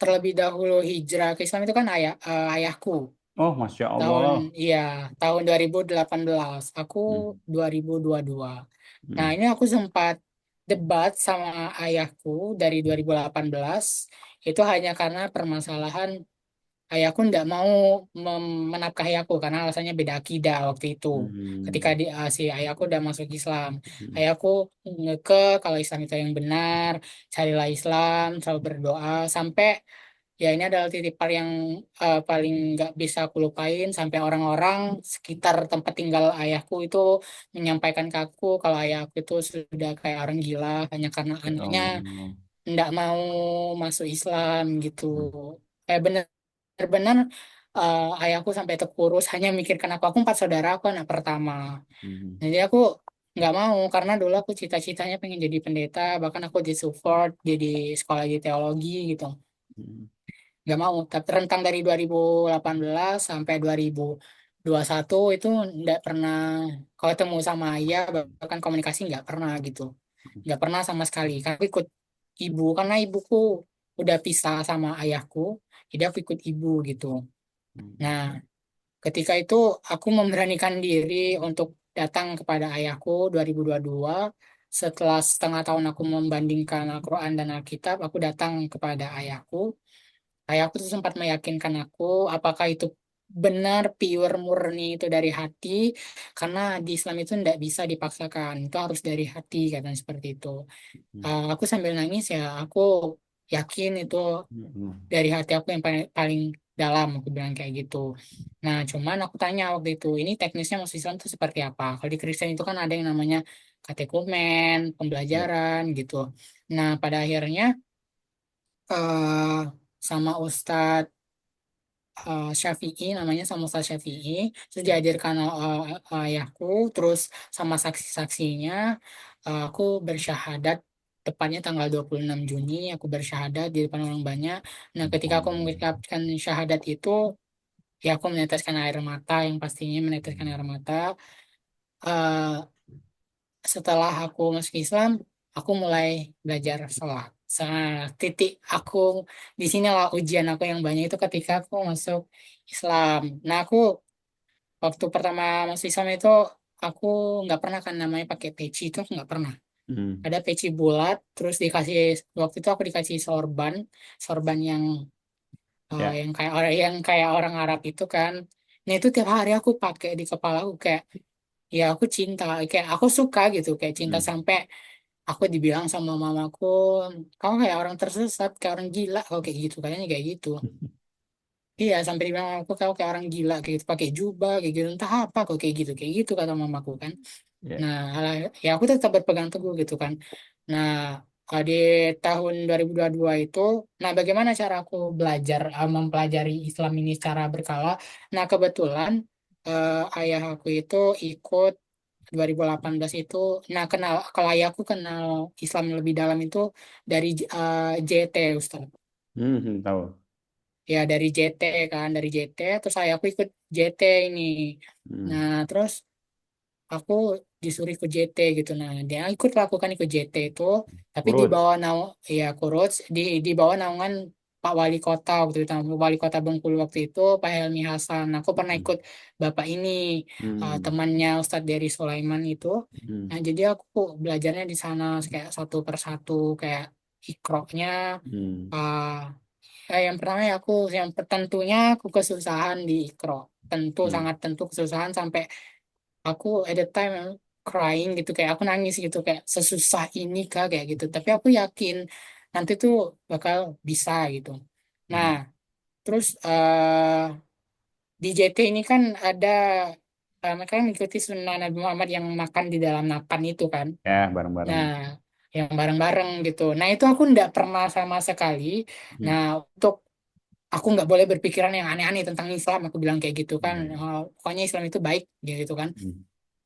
terlebih dahulu hijrah ke Islam itu kan ayahku. Oh, Masya Tahun Allah. iya, tahun 2018. Aku Hmm, 2022. Nah, hmm, ini aku sempat debat sama ayahku dari 2018 itu hanya karena permasalahan ayahku tidak mau menafkahi aku karena alasannya beda akidah waktu itu. Ketika hmm, si ayahku udah masuk Islam, hmm, ayahku ngeke kalau Islam itu yang benar, carilah Islam, selalu berdoa sampai ya ini adalah titipan yang paling nggak bisa aku lupain sampai orang-orang sekitar tempat tinggal ayahku itu menyampaikan ke aku kalau ayahku itu sudah kayak orang gila hanya karena Ya anaknya Allah. nggak mau masuk Islam gitu. Hmm, Benar-benar ayahku sampai terkurus hanya mikirkan aku 4 saudara, aku anak pertama. hmm, Jadi aku nggak mau karena dulu aku cita-citanya pengen jadi pendeta, bahkan aku di support jadi sekolah di teologi gitu. hmm, Nggak mau. Tapi rentang dari 2018 sampai 2021 itu nggak pernah ketemu sama ayah, bahkan komunikasi nggak pernah gitu. Nggak pernah sama sekali. Aku ikut ibu karena ibuku udah pisah sama ayahku, jadi aku ikut ibu gitu. hmm, Nah, ketika itu aku memberanikan diri untuk datang kepada ayahku 2022. Setelah setengah tahun aku membandingkan Al-Quran dan Alkitab, aku datang kepada ayahku. Ayahku tuh sempat meyakinkan aku apakah itu benar pure murni itu dari hati, karena di Islam itu tidak bisa dipaksakan, itu harus dari hati katanya seperti itu. hmm, Aku sambil nangis ya, aku yakin itu hmm, dari hati aku yang paling dalam, aku bilang kayak gitu. Nah, cuman aku tanya waktu itu, ini teknisnya masuk Islam itu seperti apa? Kalau di Kristen itu kan ada yang namanya katekumen, ya, pembelajaran gitu. Nah, pada akhirnya eh sama Ustadz Syafi'i, namanya sama Ustaz Syafi'i, terus diajarkan ayahku, terus sama saksi-saksinya, aku bersyahadat tepatnya tanggal 26 Juni aku bersyahadat di depan orang banyak. Nah, ketika aku mengucapkan syahadat itu ya aku meneteskan air mata, yang pastinya meneteskan air mata. Eh, Setelah aku masuk Islam, aku mulai belajar sholat. Titik aku di sinilah ujian aku yang banyak itu ketika aku masuk Islam. Nah, aku waktu pertama masuk Islam itu aku nggak pernah kan namanya pakai peci, itu aku nggak pernah. hmm, Ada peci bulat, terus dikasih waktu itu aku dikasih sorban, sorban ya, yang kayak orang Arab itu kan. Nah, itu tiap hari aku pakai di kepala aku kayak ya aku cinta, kayak aku suka gitu, kayak cinta hmm, sampai aku dibilang sama mamaku, kamu kayak orang tersesat, kayak orang gila, kalau kayak gitu, kayaknya kayak gitu. Iya, sampai dibilang aku kamu kayak orang gila, kayak gitu, pakai jubah, kayak gitu, entah apa, kok kayak gitu kata mamaku kan. ya, Nah, ya aku tetap berpegang teguh gitu kan. Nah, di tahun 2022 itu, nah bagaimana cara aku belajar, mempelajari Islam ini secara berkala. Nah, kebetulan ayah aku itu ikut 2018 itu, nah kalau ayahku kenal Islam lebih dalam itu dari JT, Ustaz. tahu, Ya dari JT kan, dari JT, terus ayahku ikut JT ini. hmm, Nah, terus aku disuruh ikut JT gitu. Nah, dia ikut JT itu, tapi di urut, bawah ya kurus di bawah naungan Pak Wali Kota waktu itu, Wali Kota Bengkulu waktu itu, Pak Helmi Hasan. Aku pernah Hmm. ikut Bapak ini, Hmm. temannya Ustadz Dery Sulaiman itu. Hmm. Nah, jadi aku belajarnya di sana kayak satu persatu, kayak ikroknya. Hmm. Yang pertama ya yang tentunya aku kesusahan di ikro. Tentu, Hmm. sangat tentu kesusahan sampai aku at the time crying gitu, kayak aku nangis gitu, kayak sesusah ini kah kayak gitu, tapi aku yakin nanti tuh bakal bisa gitu. Nah, Hmm. terus di JT ini kan ada mereka mengikuti sunnah Nabi Muhammad yang makan di dalam napan itu kan. Ya, bareng-bareng. Nah, yang bareng-bareng gitu, nah itu aku nggak pernah sama sekali. Hmm. Nah, untuk aku nggak boleh berpikiran yang aneh-aneh tentang Islam, aku bilang kayak gitu kan. Ya, ya. Pokoknya Islam itu baik gitu kan. Hmm.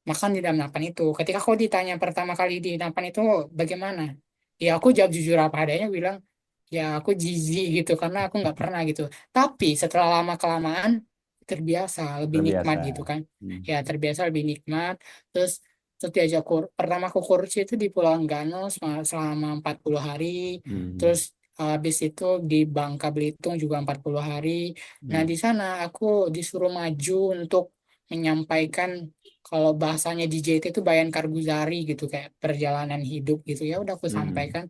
Makan di dalam nampan itu. Ketika kau ditanya pertama kali di nampan itu bagaimana? Ya aku jawab jujur apa adanya, bilang ya aku jijik gitu karena aku nggak pernah gitu. Tapi setelah lama kelamaan terbiasa, lebih nikmat Terbiasa. gitu kan. Hmm. Ya terbiasa, lebih nikmat. Terus terus diajak pertama aku kursi itu di Pulau Enggano selama 40 hari. Hmm. Terus habis itu di Bangka Belitung juga 40 hari. Nah, Hmm. di sana aku disuruh maju untuk menyampaikan, kalau bahasanya DJ itu Bayan Karguzari gitu, kayak perjalanan hidup gitu. Ya udah aku Hmm. sampaikan.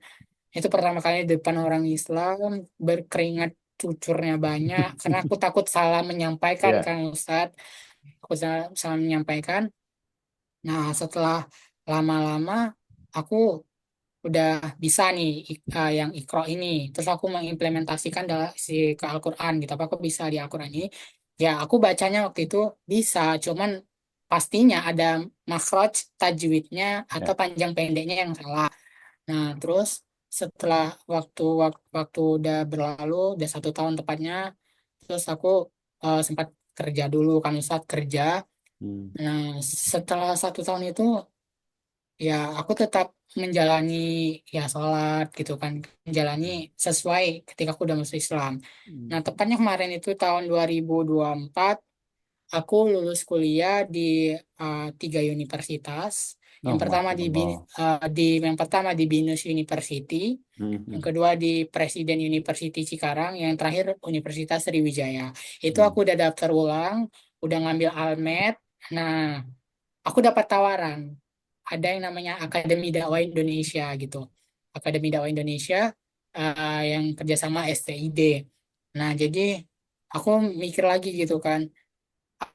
Itu pertama kali di depan orang Islam, berkeringat cucurnya banyak karena aku takut salah menyampaikan Ya. kan Ustadz. Aku salah menyampaikan. Nah, setelah lama-lama aku udah bisa nih yang Iqra ini. Terus aku mengimplementasikan ke Al-Quran gitu. Apa aku bisa di Al-Quran ini? Ya, aku bacanya waktu itu bisa, cuman pastinya ada makhraj tajwidnya atau Ya. panjang pendeknya yang salah. Nah, terus setelah waktu udah berlalu, udah 1 tahun tepatnya, terus aku sempat kerja dulu kan, saat kerja. Hmm. Nah, setelah 1 tahun itu ya aku tetap menjalani ya sholat gitu kan, menjalani sesuai ketika aku udah masuk Islam. Hmm. Nah, tepatnya kemarin itu tahun 2024 aku lulus kuliah di 3 universitas. Oh, Yang pertama Masya Allah. yang pertama di Binus University, yang Hmm. kedua di Presiden University Cikarang, yang terakhir Universitas Sriwijaya. Itu Hmm. aku udah daftar ulang, udah ngambil almet. Nah, aku dapat tawaran. Ada yang namanya Akademi Dakwah Indonesia gitu. Akademi Dakwah Indonesia yang kerjasama STID. Nah, jadi aku mikir lagi gitu kan.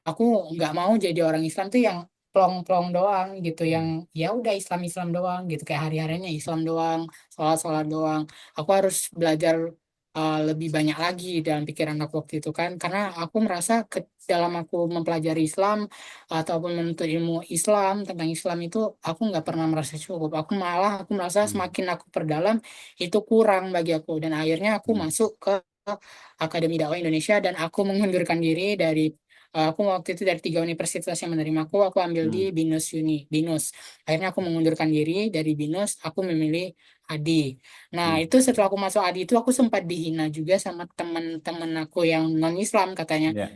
Aku nggak mau jadi orang Islam tuh yang plong-plong doang gitu, yang ya udah Islam-Islam doang gitu, kayak hari-harinya Islam doang, sholat-sholat doang. Aku harus belajar lebih banyak lagi dalam pikiran aku waktu itu kan, karena aku merasa dalam aku mempelajari Islam ataupun menuntut ilmu Islam tentang Islam itu, aku nggak pernah merasa cukup. Aku merasa Hmm. semakin aku perdalam itu kurang bagi aku, dan akhirnya aku Hmm. masuk ke Akademi Dakwah Indonesia dan aku mengundurkan diri dari. Aku waktu itu dari 3 universitas yang menerima aku ambil di Hmm. Binus. Akhirnya aku mengundurkan diri dari Binus, aku memilih Adi. Nah, Hmm. itu setelah aku masuk Adi itu aku sempat dihina juga sama teman-teman aku yang non-Islam, katanya, Ya.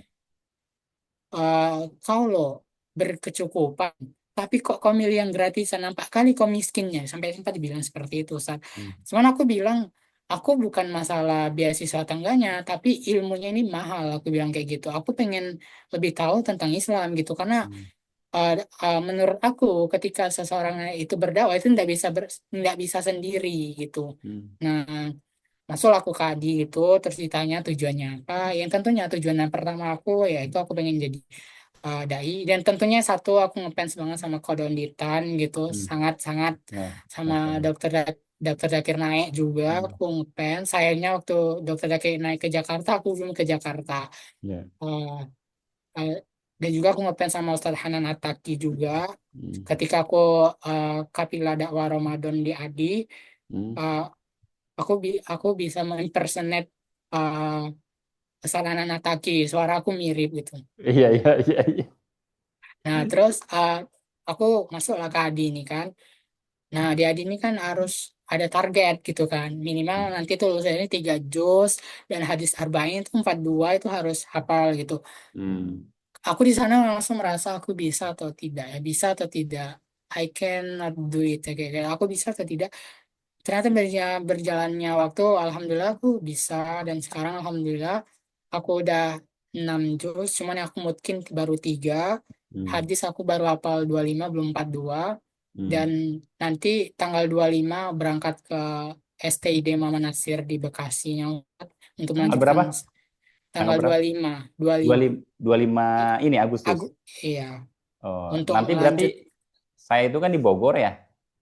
"Eh, kau loh berkecukupan, tapi kok kau milih yang gratisan, nampak kali kau miskinnya," sampai sempat dibilang seperti itu, Ustaz. Hmm. Cuman aku bilang, aku bukan masalah beasiswa atau enggaknya, tapi ilmunya ini mahal, aku bilang kayak gitu. Aku pengen lebih tahu tentang Islam gitu, karena Hmm. uh, menurut aku ketika seseorang itu berdakwah itu tidak bisa sendiri gitu. Hmm. Nah, masuk aku ke Adi gitu, terus ditanya tujuannya apa. Yang tentunya tujuan yang pertama aku ya itu aku pengen jadi dai, dan tentunya satu, aku ngefans banget sama Kodonditan gitu, Hmm. sangat-sangat, Ya. sama Masya Allah. Dokter Zakir Naik juga Hmm. aku ngefans. Sayangnya waktu Dokter Zakir naik ke Jakarta aku belum ke Jakarta. Ya. Eh, eh, dan juga aku ngefans sama Ustadz Hanan Ataki juga. Hmm. Ketika aku kapilah dakwah Ramadan di Adi, Hmm. eh, aku bisa mempersonate uh, Ustadz Hanan Ataki, suara aku mirip gitu. Iya, iya, iya, iya. Nah, terus aku masuklah ke Adi ini kan. Nah, di Adi ini kan harus ada target gitu kan. Minimal Hmm. nanti tuh lulusan ini 3 juz, dan hadis arba'in itu 42 itu harus hafal gitu. Hmm. Aku di sana langsung merasa aku bisa atau tidak ya, bisa atau tidak. I cannot do it ya, kayak aku bisa atau tidak. ternyata berjalannya waktu, alhamdulillah aku bisa, dan sekarang alhamdulillah aku udah 6 juz, cuman yang aku mungkin baru 3. Hmm. Hadis aku baru hafal 25, belum 42. Dan Hmm. nanti tanggal 25 berangkat ke STID Mama Nasir di Bekasi untuk Tanggal melanjutkan berapa? Tanggal tanggal berapa? 25, 25. 25, 25 ini Agustus. Aku, iya, Oh, untuk nanti berarti lanjut, saya itu kan di Bogor ya.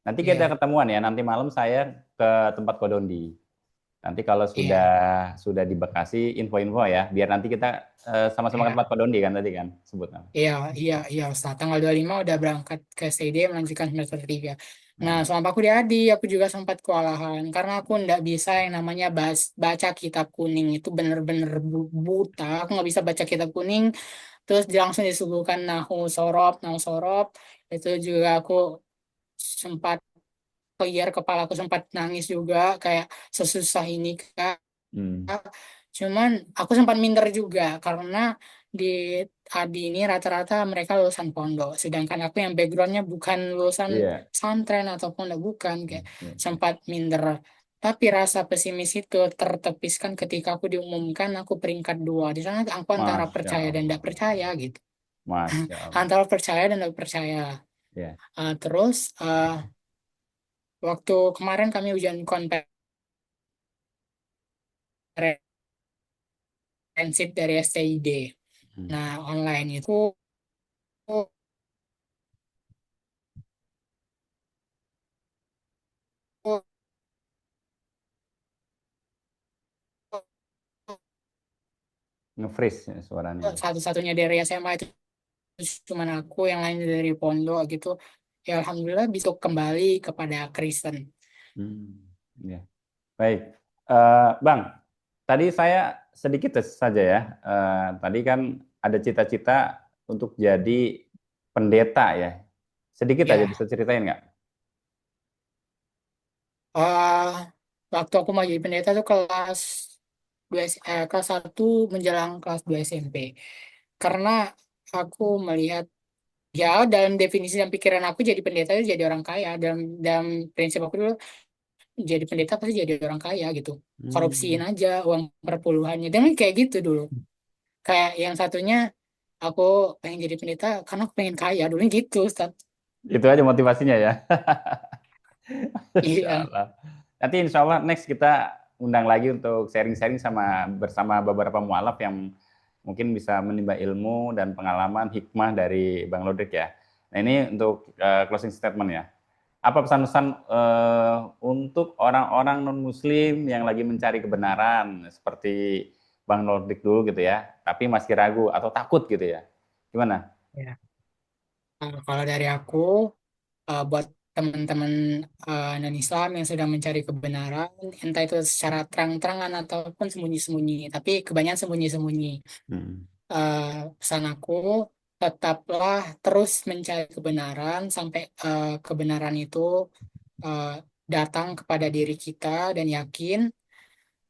Nanti kita iya, ketemuan ya. Nanti malam saya ke tempat Kodondi. Nanti kalau iya, sudah di Bekasi, info-info ya. Biar nanti kita sama-sama ke iya. tempat Kodondi kan tadi kan sebut nama. Iya, iya, iya, Ustaz. Tanggal 25 udah berangkat ke STD melanjutkan semester 3. Nah, Nah, selama aku di Adi, aku juga sempat kewalahan. Karena aku nggak bisa yang namanya baca kitab kuning. Itu bener-bener buta. Aku nggak bisa baca kitab kuning. Terus langsung disuguhkan nahu sorop. Itu juga aku sempat clear, kepala aku sempat nangis juga. Kayak sesusah ini, Kak. hmm, Cuman aku sempat minder juga karena di Adi ini rata-rata mereka lulusan pondok, sedangkan aku yang backgroundnya bukan lulusan iya. pesantren atau pondok, bukan, kayak Iya, iya. sempat minder. Tapi rasa pesimis itu tertepiskan ketika aku diumumkan aku peringkat 2. Di sana aku antara Masya percaya dan tidak Allah. percaya gitu. Masya Allah. Antara percaya dan tidak percaya. Ya. Terus waktu kemarin kami ujian konferensi dari STID. Hmm. Nah, online itu Nge-freeze ya suaranya. satu-satunya dari SMA itu cuman aku, yang lain dari pondok gitu. Ya alhamdulillah bisa kembali kepada Kristen. Hmm. Ya. Baik. Bang, tadi saya sedikit saja ya. Tadi kan ada cita-cita untuk jadi pendeta ya. Sedikit aja Ya, bisa ceritain nggak? eh waktu aku mau jadi pendeta tuh kelas 1 menjelang kelas 2 SMP. Karena aku melihat, ya, dalam definisi dan pikiran aku jadi pendeta itu jadi orang kaya. Dalam prinsip aku dulu, jadi pendeta pasti jadi orang kaya gitu. Korupsiin Hmm. aja uang perpuluhannya. Dan kayak gitu dulu. Kayak yang satunya, aku pengen jadi pendeta karena aku pengen kaya dulu gitu, Ustaz. Itu aja motivasinya ya. Insya Iya, Allah. Nanti insya Allah next kita undang lagi untuk sharing-sharing bersama beberapa mualaf yang mungkin bisa menimba ilmu dan pengalaman hikmah dari Bang Lodrik ya. Nah ini untuk closing statement ya. Apa pesan-pesan untuk orang-orang non-Muslim yang lagi mencari kebenaran seperti Bang Lodrik dulu gitu ya, tapi masih ragu atau takut gitu ya? Gimana? ya. Kalau dari aku, buat teman-teman non-Islam yang sedang mencari kebenaran, entah itu secara terang-terangan ataupun sembunyi-sembunyi, tapi kebanyakan sembunyi-sembunyi. Hmm. Pesan aku, tetaplah terus mencari kebenaran sampai kebenaran itu eh, datang kepada diri kita dan yakin.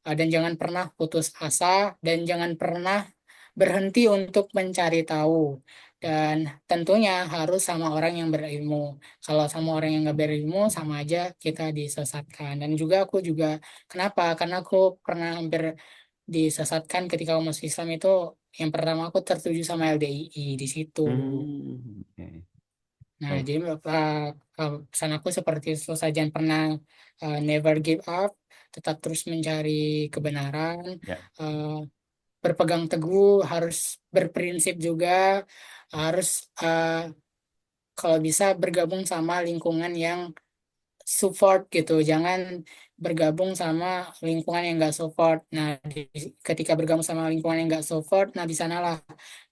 Dan jangan pernah putus asa, dan jangan pernah berhenti untuk mencari tahu. Dan tentunya harus sama orang yang berilmu. Kalau sama orang yang nggak berilmu, sama aja kita disesatkan. Dan juga aku juga, kenapa? Karena aku pernah hampir disesatkan ketika aku masuk Islam itu. Yang pertama aku tertuju sama LDII di situ. Hmm. Oke. Nah, Baik. jadi pesan aku seperti itu saja, jangan pernah never give up, tetap terus mencari kebenaran, Ya. eh, berpegang teguh, harus berprinsip juga, harus kalau bisa bergabung sama lingkungan yang support gitu, jangan bergabung sama lingkungan yang nggak support. Nah, ketika bergabung sama lingkungan yang nggak support, nah di sanalah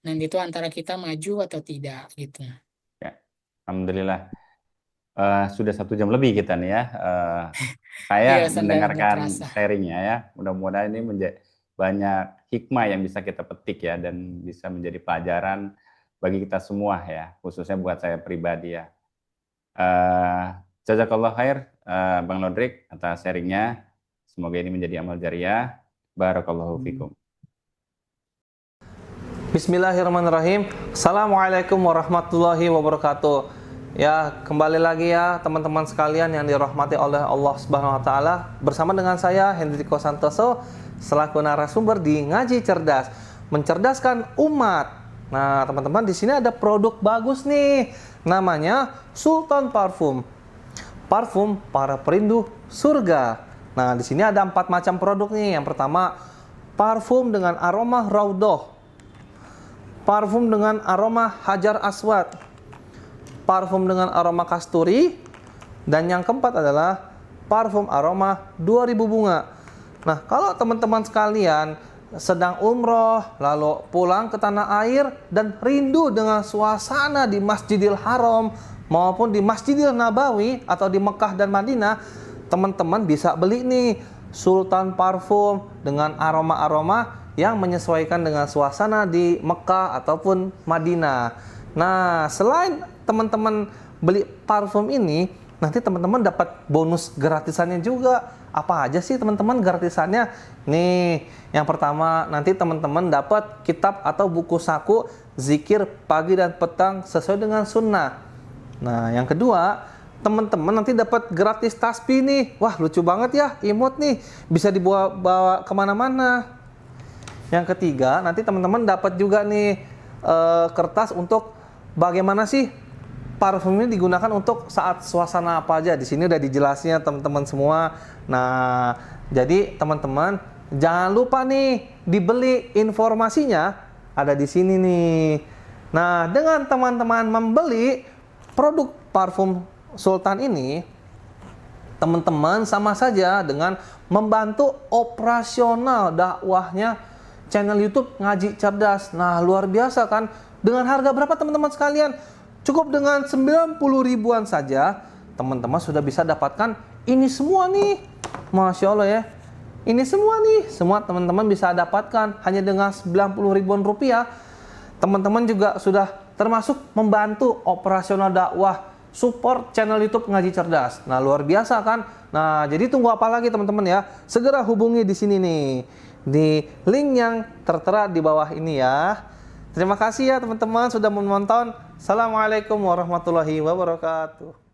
nanti itu antara kita maju atau tidak gitu. Ya. Alhamdulillah. Sudah 1 jam lebih kita nih ya. Saya Iya, nggak mendengarkan kerasa. sharingnya ya. Mudah-mudahan ini banyak hikmah yang bisa kita petik ya dan bisa menjadi pelajaran bagi kita semua ya, khususnya buat saya pribadi ya. Uh, Jazakallah khair, Bang Lodrik atas sharingnya. Semoga ini menjadi amal jariah. Barakallahu fikum. Bismillahirrahmanirrahim. Assalamualaikum warahmatullahi wabarakatuh. Ya, kembali lagi ya teman-teman sekalian yang dirahmati oleh Allah Subhanahu wa taala. Bersama dengan saya Hendriko Santoso selaku narasumber di Ngaji Cerdas, mencerdaskan umat. Nah, teman-teman, di sini ada produk bagus nih. Namanya Sultan Parfum. Parfum para perindu surga. Nah, di sini ada 4 macam produk nih. Yang pertama, parfum dengan aroma Raudhah. Parfum dengan aroma Hajar Aswad. Parfum dengan aroma kasturi, dan yang keempat adalah parfum aroma 2000 bunga. Nah, kalau teman-teman sekalian sedang umroh, lalu pulang ke tanah air dan rindu dengan suasana di Masjidil Haram maupun di Masjidil Nabawi atau di Mekah dan Madinah, teman-teman bisa beli nih Sultan Parfum dengan aroma-aroma yang menyesuaikan dengan suasana di Mekah ataupun Madinah. Nah, selain teman-teman beli parfum ini, nanti teman-teman dapat bonus gratisannya juga. Apa aja sih teman-teman gratisannya? Nih, yang pertama nanti teman-teman dapat kitab atau buku saku zikir pagi dan petang sesuai dengan sunnah. Nah, yang kedua, teman-teman nanti dapat gratis tasbih nih. Wah, lucu banget ya, imut nih, bisa dibawa kemana-mana. Yang ketiga, nanti teman-teman dapat juga nih kertas untuk bagaimana sih parfum ini digunakan untuk saat suasana apa aja. Di sini udah dijelasnya teman-teman semua. Nah, jadi teman-teman jangan lupa nih dibeli, informasinya ada di sini nih. Nah, dengan teman-teman membeli produk parfum Sultan ini, teman-teman sama saja dengan membantu operasional dakwahnya channel YouTube Ngaji Cerdas. Nah, luar biasa kan? Dengan harga berapa teman-teman sekalian? Cukup dengan 90 ribuan saja, teman-teman sudah bisa dapatkan ini semua nih. Masya Allah ya. Ini semua nih, semua teman-teman bisa dapatkan hanya dengan 90 ribuan rupiah. Teman-teman juga sudah termasuk membantu operasional dakwah, support channel YouTube Ngaji Cerdas. Nah, luar biasa kan? Nah, jadi tunggu apa lagi teman-teman ya? Segera hubungi di sini nih, di link yang tertera di bawah ini ya. Terima kasih ya teman-teman sudah menonton. Assalamualaikum warahmatullahi wabarakatuh.